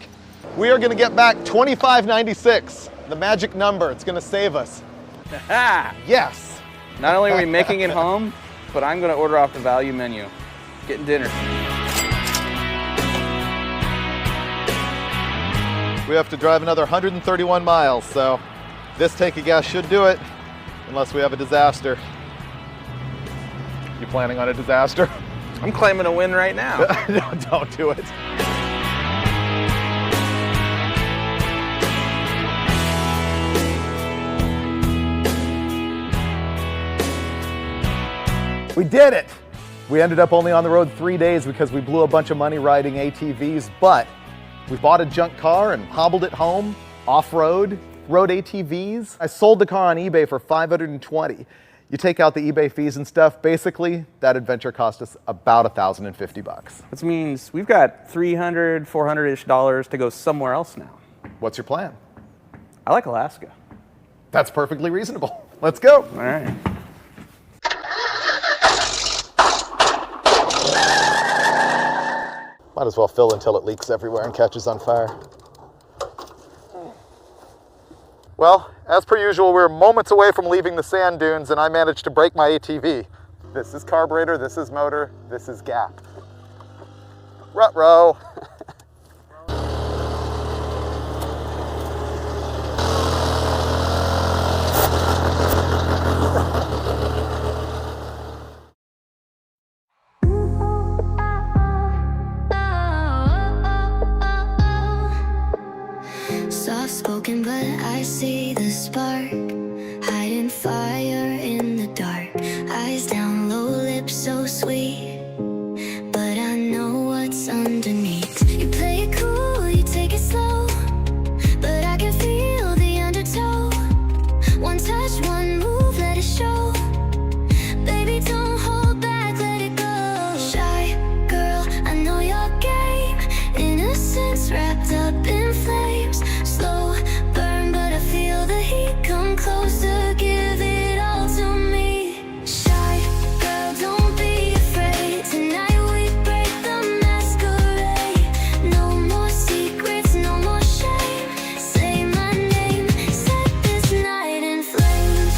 We are gonna get back $25.96, the magic number. It's gonna save us. Yes. Not only are we making it home, but I'm gonna order off the value menu. Getting dinner. We have to drive another 131 miles, so this tank of gas should do it, unless we have a disaster. You planning on a disaster? I'm claiming a win right now. No, don't do it. We did it! We ended up only on the road 3 days because we blew a bunch of money riding ATVs, but we bought a junk car and hobbled it home, off-road, rode ATVs. I sold the car on eBay for $520. You take out the eBay fees and stuff, basically, that adventure cost us about $1,050. Which means we've got $300, $400-ish to go somewhere else now. What's your plan? I like Alaska. That's perfectly reasonable. Let's go. All right. Might as well fill until it leaks everywhere and catches on fire. Well, as per usual, we're moments away from leaving the sand dunes, and I managed to break my ATV. This is carburetor, this is motor, this is gap. Ruh-roh. Soft-spoken, but I see the spark, hiding fire in the dark. Eyes down low, lips so sweet, but I know what's underneath. You play it cool, you take it slow, but I can feel the undertow. One touch, one move, let it show. Baby, don't hold back, let it go. Shy girl, I know your game. Innocence wrapped up in flames. Slow burn, but I feel the heat come closer. Give it all to me. Shy girl, don't be afraid. Tonight we break the masquerade. No more secrets, no more shame. Say my name, set this night in flames.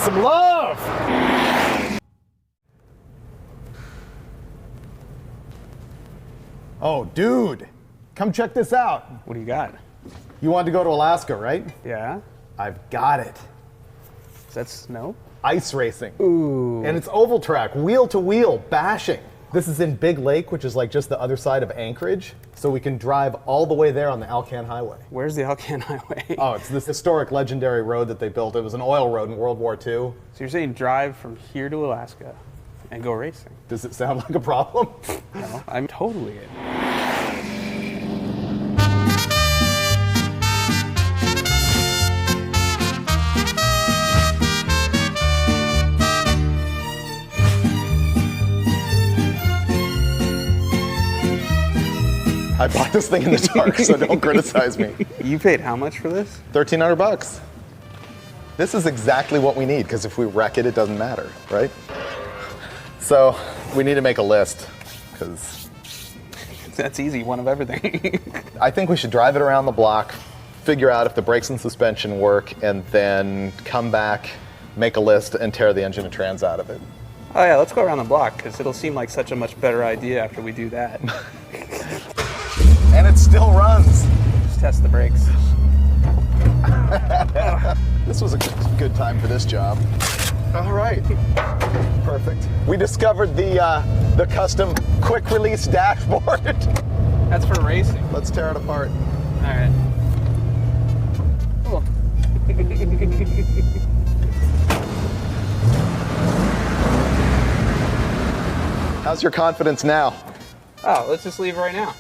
some love. Oh, dude, come check this out. What do you got? You wanted to go to Alaska, right? Yeah. I've got it. Is that snow? Ice racing. Ooh. And it's oval track, wheel to wheel, bashing. This is in Big Lake, which is like just the other side of Anchorage. So we can drive all the way there on the Alcan Highway. Where's the Alcan Highway? Oh, it's this historic, legendary road that they built. It was an oil road in World War II. So you're saying drive from here to Alaska and go racing? Does it sound like a problem? No, I'm totally in. I bought this thing in the dark, so don't criticize me. You paid how much for this? $1,300. This is exactly what we need, because if we wreck it, it doesn't matter, right? So we need to make a list, because that's easy, one of everything. I think we should drive it around the block, figure out if the brakes and suspension work, and then come back, make a list, and tear the engine and trans out of it. Oh yeah, let's go around the block, because it'll seem like such a much better idea after we do that. And it still runs. Just test the brakes. This was a good time for this job. All right, perfect. We discovered the custom quick release dashboard. That's for racing. Let's tear it apart. All right. Cool. How's your confidence now? Oh, let's just leave right now.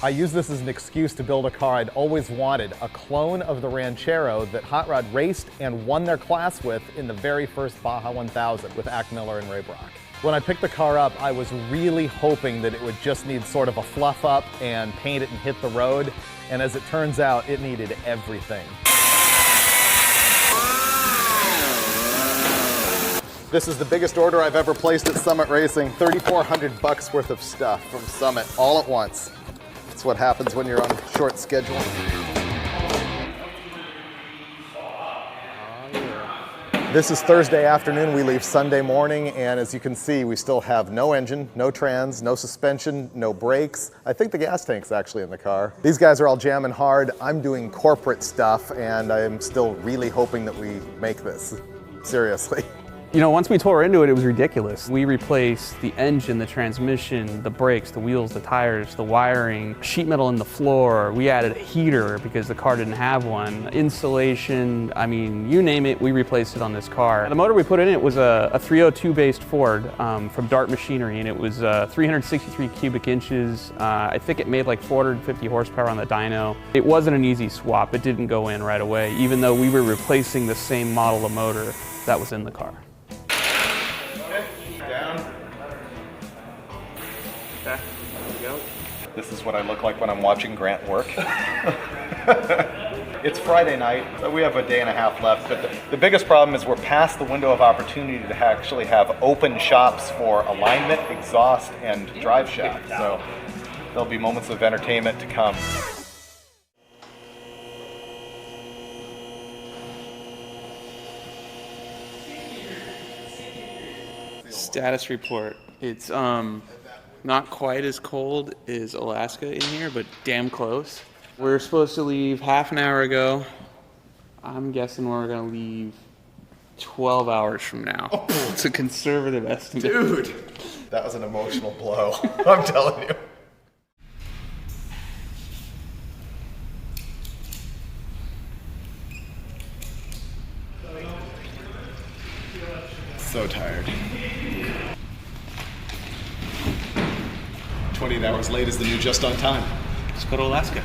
I use this as an excuse to build a car I'd always wanted, a clone of the Ranchero that Hot Rod raced and won their class with in the very first Baja 1000 with Ack Miller and Ray Brock. When I picked the car up, I was really hoping that it would just need sort of a fluff up and paint it and hit the road, and as it turns out, it needed everything. This is the biggest order I've ever placed at Summit Racing, $3,400 worth of stuff from Summit all at once. That's what happens when you're on a short schedule. This is Thursday afternoon. We leave Sunday morning, and as you can see, we still have no engine, no trans, no suspension, no brakes. I think the gas tank's actually in the car. These guys are all jamming hard. I'm doing corporate stuff, and I'm still really hoping that we make this. Seriously. You know, once we tore into it, it was ridiculous. We replaced the engine, the transmission, the brakes, the wheels, the tires, the wiring, sheet metal in the floor. We added a heater because the car didn't have one. Insulation, I mean, you name it, we replaced it on this car. The motor we put in it was a 302 based Ford from Dart Machinery, and it was 363 cubic inches. I think it made like 450 horsepower on the dyno. It wasn't an easy swap. It didn't go in right away, even though we were replacing the same model of motor that was in the car. This is what I look like when I'm watching Grant work. It's Friday night, so we have a day and a half left, but the biggest problem is we're past the window of opportunity to actually have open shops for alignment, exhaust, and drive shaft. So there'll be moments of entertainment to come. Status report. It's not quite as cold as Alaska in here, but damn close. We're supposed to leave half an hour ago. I'm guessing we're gonna leave 12 hours from now. It's a conservative estimate. Dude, that was an emotional blow. I'm telling you. So tired. 28 hours late is the new just on time. Let's go to Alaska.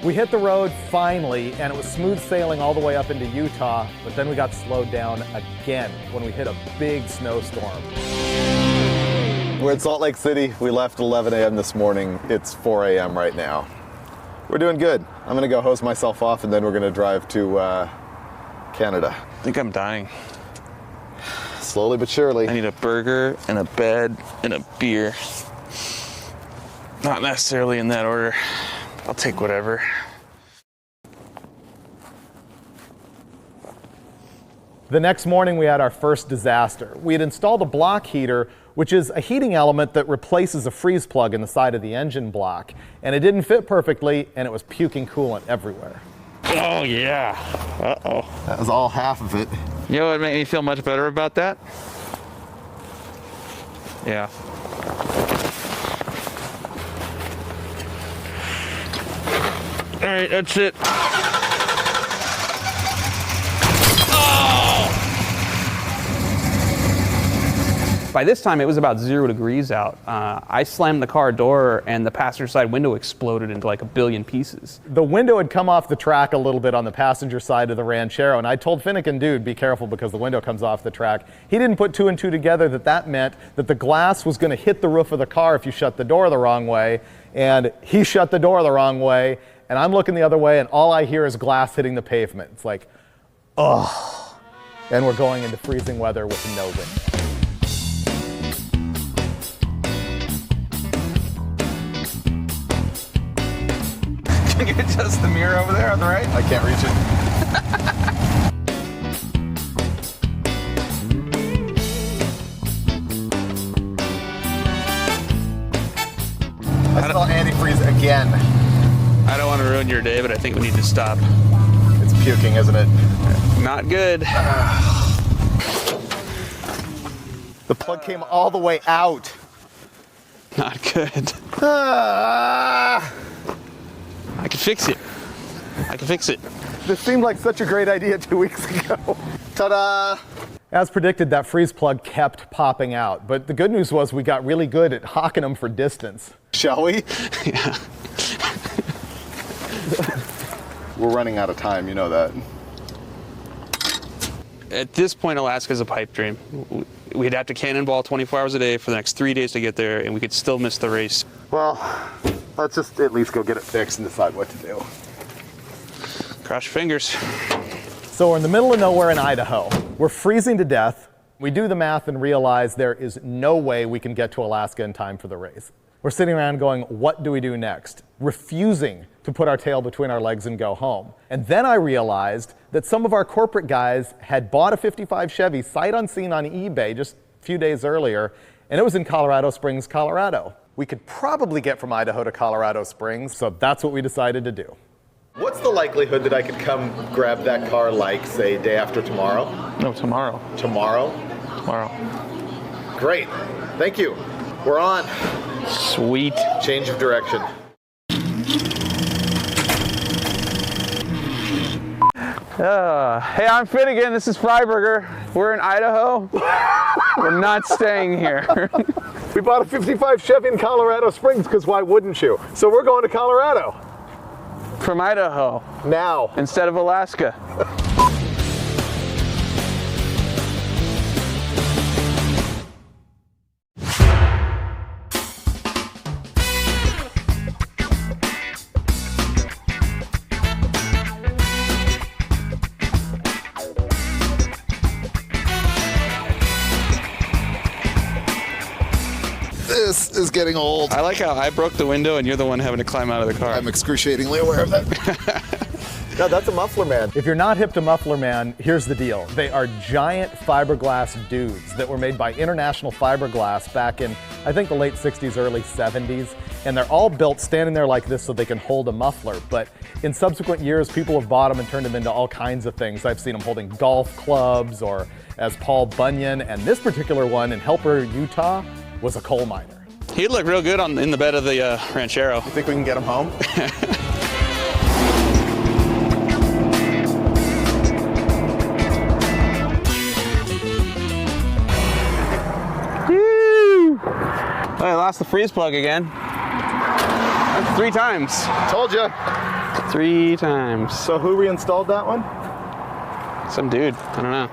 We hit the road finally, and it was smooth sailing all the way up into Utah, but then we got slowed down again when we hit a big snowstorm. We're in Salt Lake City. We left at 11 a.m. this morning. It's 4 a.m. right now. We're doing good. I'm gonna go hose myself off, and then we're gonna drive to Canada. I think I'm dying. Slowly but surely. I need a burger and a bed and a beer. Not necessarily in that order. I'll take whatever. The next morning we had our first disaster. We had installed a block heater, which is a heating element that replaces a freeze plug in the side of the engine block. And it didn't fit perfectly, and it was puking coolant everywhere. Oh yeah. Uh-oh. That was all half of it. You know what made me feel much better about that? Yeah. All right, that's it. By this time, it was about 0 degrees out. I slammed the car door and the passenger side window exploded into like a billion pieces. The window had come off the track a little bit on the passenger side of the Ranchero, and I told Finnegan, dude, be careful because the window comes off the track. He didn't put 2 and 2 together that meant that the glass was going to hit the roof of the car if you shut the door the wrong way, and he shut the door the wrong way, and I'm looking the other way, and all I hear is glass hitting the pavement. It's like, ugh. And we're going into freezing weather with no wind. Can you adjust the mirror over there on the right? I can't reach it. I smell antifreeze again. I don't want to ruin your day, but I think we need to stop. It's puking, isn't it? Not good. The plug came all the way out. Not good. I can fix it. I can fix it. This seemed like such a great idea 2 weeks ago. Ta-da! As predicted, that freeze plug kept popping out. But the good news was we got really good at hawking them for distance. Shall we? Yeah. We're running out of time, you know that. At this point, Alaska's a pipe dream. We'd have to cannonball 24 hours a day for the next 3 days to get there, and we could still miss the race. Well, let's just at least go get it fixed and decide what to do. Cross your fingers. So we're in the middle of nowhere in Idaho. We're freezing to death. We do the math and realize there is no way we can get to Alaska in time for the race. We're sitting around going, what do we do next? Refusing to put our tail between our legs and go home. And then I realized that some of our corporate guys had bought a 55 Chevy sight unseen on eBay just a few days earlier, and it was in Colorado Springs, Colorado. We could probably get from Idaho to Colorado Springs, so that's what we decided to do. What's the likelihood that I could come grab that car, like, say, day after tomorrow? No, tomorrow. Tomorrow? Tomorrow. Great. Thank you. We're on. Sweet. Change of direction. Hey, I'm Finnegan. This is Freiburger. We're in Idaho. We're not staying here. We bought a 55 Chevy in Colorado Springs because why wouldn't you? So we're going to Colorado. From Idaho. Now. Instead of Alaska. This is getting old. I like how I broke the window and you're the one having to climb out of the car. I'm excruciatingly aware of that. No, that's a Muffler Man. If you're not hip to Muffler Man, here's the deal. They are giant fiberglass dudes that were made by International Fiberglass back in, I think, the late 60s, early 70s. And they're all built standing there like this so they can hold a muffler. But in subsequent years, people have bought them and turned them into all kinds of things. I've seen them holding golf clubs or as Paul Bunyan. And this particular one in Helper, Utah, was a coal miner. He'd look real good in the bed of the Ranchero. You think we can get him home? Oh, I lost the freeze plug again. That's 3 times. Told you. 3 times. So who reinstalled that one? Some dude. I don't know.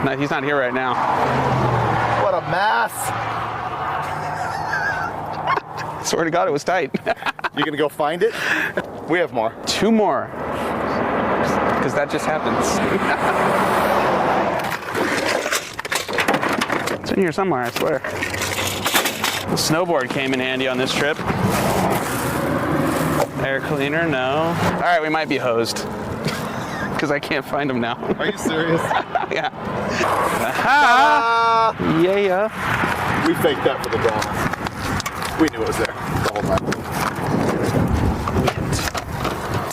No, he's not here right now. What a mess. Swear to God, it was tight. You gonna go find it? We have more. 2 more. Because that just happens. It's in here somewhere, I swear. The snowboard came in handy on this trip. Air cleaner, no. All right, we might be hosed. Because I can't find them now. Are you serious? Yeah. Aha! Yeah. We faked that for the drama. We knew it was there the whole time.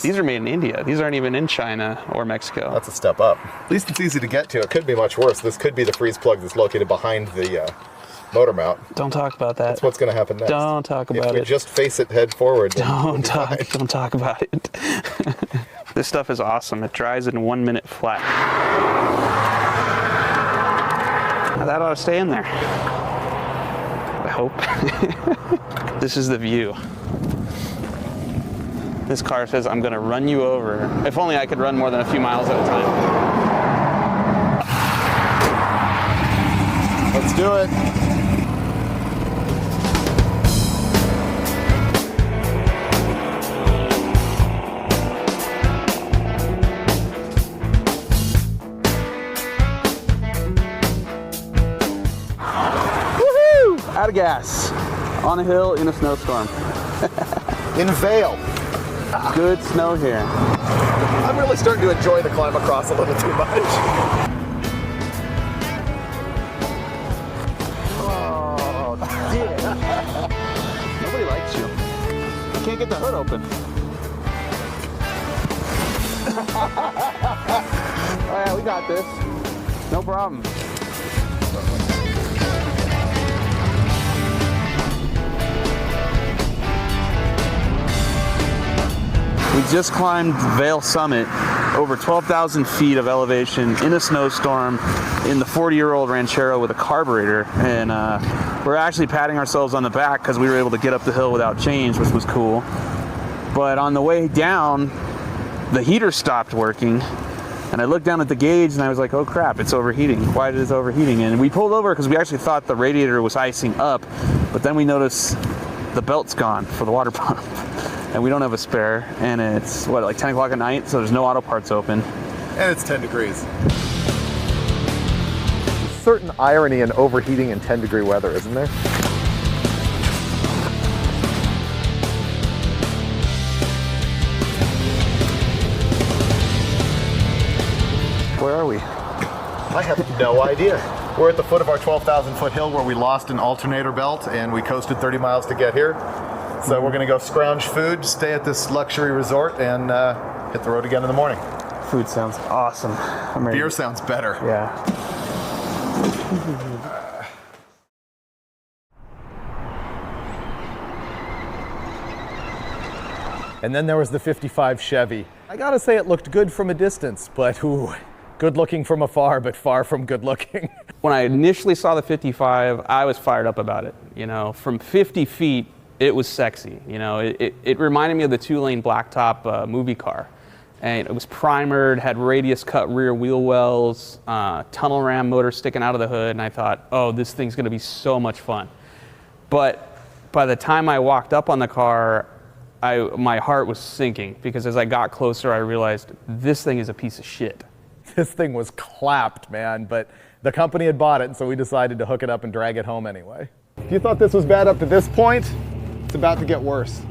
These are made in India. These aren't even in China or Mexico. That's a step up. At least it's easy to get to. It could be much worse. This could be the freeze plug that's located behind the motor mount. Don't talk about that. That's what's going to happen next. Don't talk about it. If we just face it head forward. Don't talk about it. This stuff is awesome. It dries in 1 minute flat. Now that ought to stay in there. I hope. This is the view. This car says, I'm gonna run you over. If only I could run more than a few miles at a time. Let's do it. Woohoo! Out of gas. On a hill in a snowstorm. In Vail. Good snow here. I'm really starting to enjoy the climb across a little too much. Oh, dick. Nobody likes you. I can't get the hood open. Oh yeah, we got this. No problem. We just climbed Vail Summit, over 12,000 feet of elevation in a snowstorm in the 40-year-old Ranchero with a carburetor. And we're actually patting ourselves on the back because we were able to get up the hill without change, which was cool. But on the way down, the heater stopped working. And I looked down at the gauge and I was like, oh crap, it's overheating. Why is it overheating? And we pulled over because we actually thought the radiator was icing up, but then we noticed the belt's gone for the water pump. And we don't have a spare, and it's, what, like 10 o'clock at night, so there's no auto parts open. And it's 10 degrees. There's certain irony in overheating in 10-degree weather, isn't there? Where are we? I have no idea. We're at the foot of our 12,000-foot hill where we lost an alternator belt, and we coasted 30 miles to get here. So we're gonna go scrounge food, stay at this luxury resort, and hit the road again in the morning. Food sounds awesome. Beer sounds better. Yeah. And then there was the 55 Chevy. I gotta say it looked good from a distance, but ooh, good looking from afar, but far from good looking. When I initially saw the 55, I was fired up about it. You know, from 50 feet, it was sexy. You know, it reminded me of the 2-lane blacktop movie car. And it was primered, had radius cut rear wheel wells, tunnel ram motor sticking out of the hood, and I thought, oh, this thing's gonna be so much fun. But by the time I walked up on the car, my heart was sinking, because as I got closer, I realized this thing is a piece of shit. This thing was clapped, man, but the company had bought it, and so we decided to hook it up and drag it home anyway. If you thought this was bad up to this point, it's about to get worse.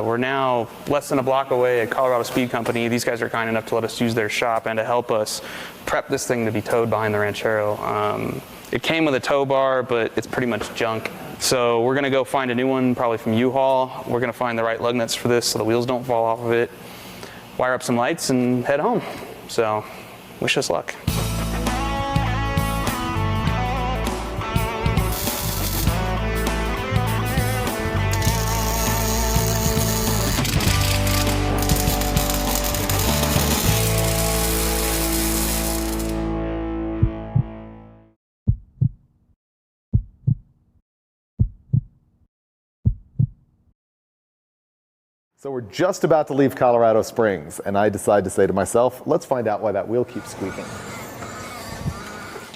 We're now less than a block away at Colorado Speed Company. These guys are kind enough to let us use their shop and to help us prep this thing to be towed behind the Ranchero. It came with a tow bar, but it's pretty much junk. So we're gonna go find a new one, probably from U-Haul. We're gonna find the right lug nuts for this so the wheels don't fall off of it, wire up some lights, and head home. So wish us luck. So we're just about to leave Colorado Springs, and I decide to say to myself, let's find out why that wheel keeps squeaking.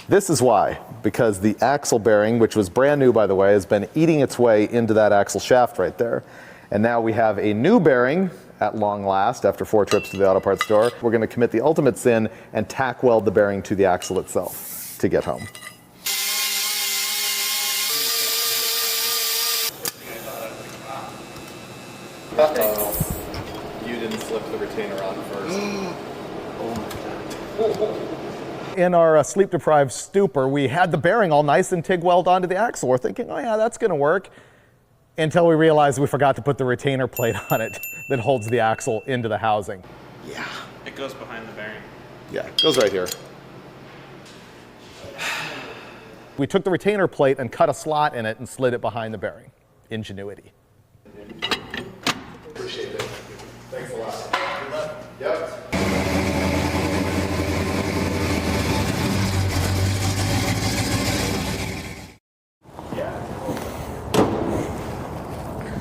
This is why, because the axle bearing, which was brand new by the way, has been eating its way into that axle shaft right there. And now we have a new bearing at long last after 4 trips to the auto parts store. We're going to commit the ultimate sin and tack weld the bearing to the axle itself to get home. Uh-oh. You didn't slip the retainer on first. In our sleep-deprived stupor, we had the bearing all nice and TIG weld onto the axle. We're thinking, oh yeah, that's going to work. Until we realized we forgot to put the retainer plate on it that holds the axle into the housing. Yeah. It goes behind the bearing. Yeah, it goes right here. We took the retainer plate and cut a slot in it and slid it behind the bearing. Ingenuity. Appreciate it. Thanks a lot. Good luck. Yep.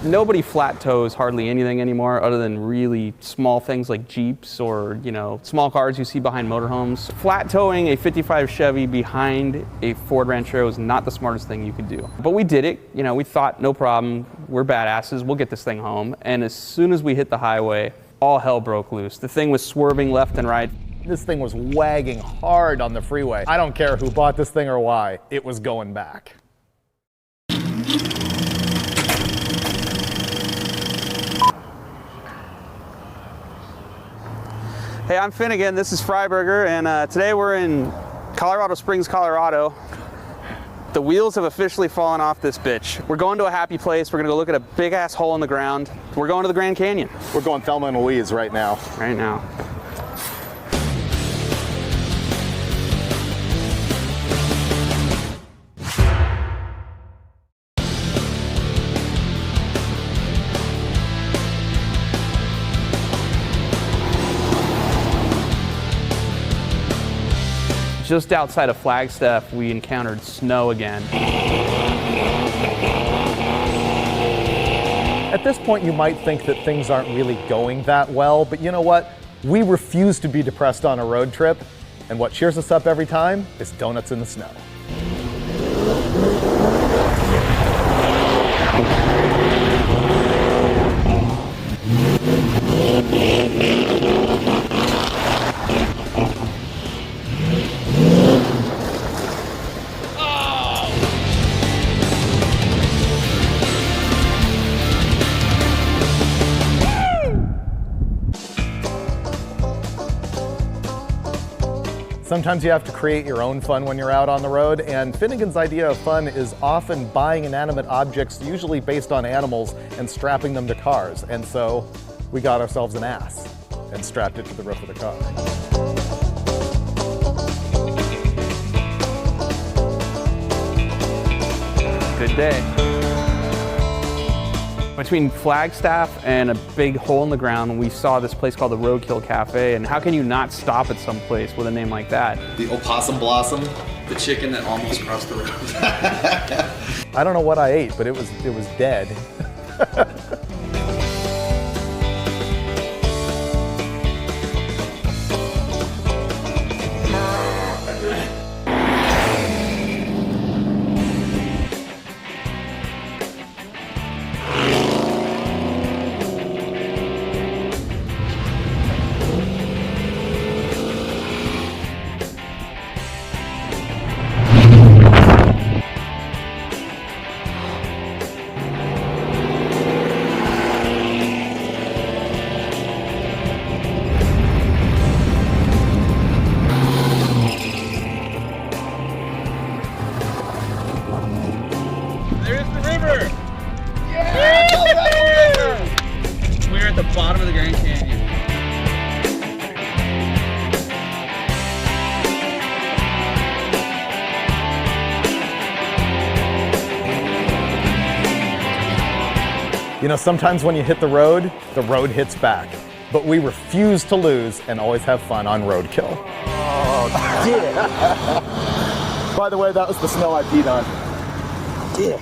Nobody flat toes hardly anything anymore other than really small things like Jeeps or, you know, small cars you see behind motorhomes. Flat towing a 55 Chevy behind a Ford Ranchero is not the smartest thing you could do. But we did it. You know, we thought, no problem, we're badasses, we'll get this thing home. And as soon as we hit the highway, all hell broke loose. The thing was swerving left and right. This thing was wagging hard on the freeway. I don't care who bought this thing or why, it was going back. Hey, I'm Finnegan, this is Freiburger, and today we're in Colorado Springs, Colorado. The wheels have officially fallen off this bitch. We're going to a happy place. We're gonna go look at a big ass hole in the ground. We're going to the Grand Canyon. We're going Thelma and Louise right now. Right now. Just outside of Flagstaff, we encountered snow again. At this point, you might think that things aren't really going that well, but you know what? We refuse to be depressed on a road trip, and what cheers us up every time is donuts in the snow. Sometimes you have to create your own fun when you're out on the road, and Finnegan's idea of fun is often buying inanimate objects, usually based on animals, and strapping them to cars. And so we got ourselves an ass and strapped it to the roof of the car. Good day. Between Flagstaff and a big hole in the ground, we saw this place called the Roadkill Cafe, and how can you not stop at some place with a name like that? The opossum blossom. The chicken that almost crossed the road. I don't know what I ate, but it was dead. There's the river! Yeah! Colorado River! We're at the bottom of the Grand Canyon. You know, sometimes when you hit the road hits back. But we refuse to lose and always have fun on Roadkill. Oh, did it! By the way, that was the snow I peed on. Did it.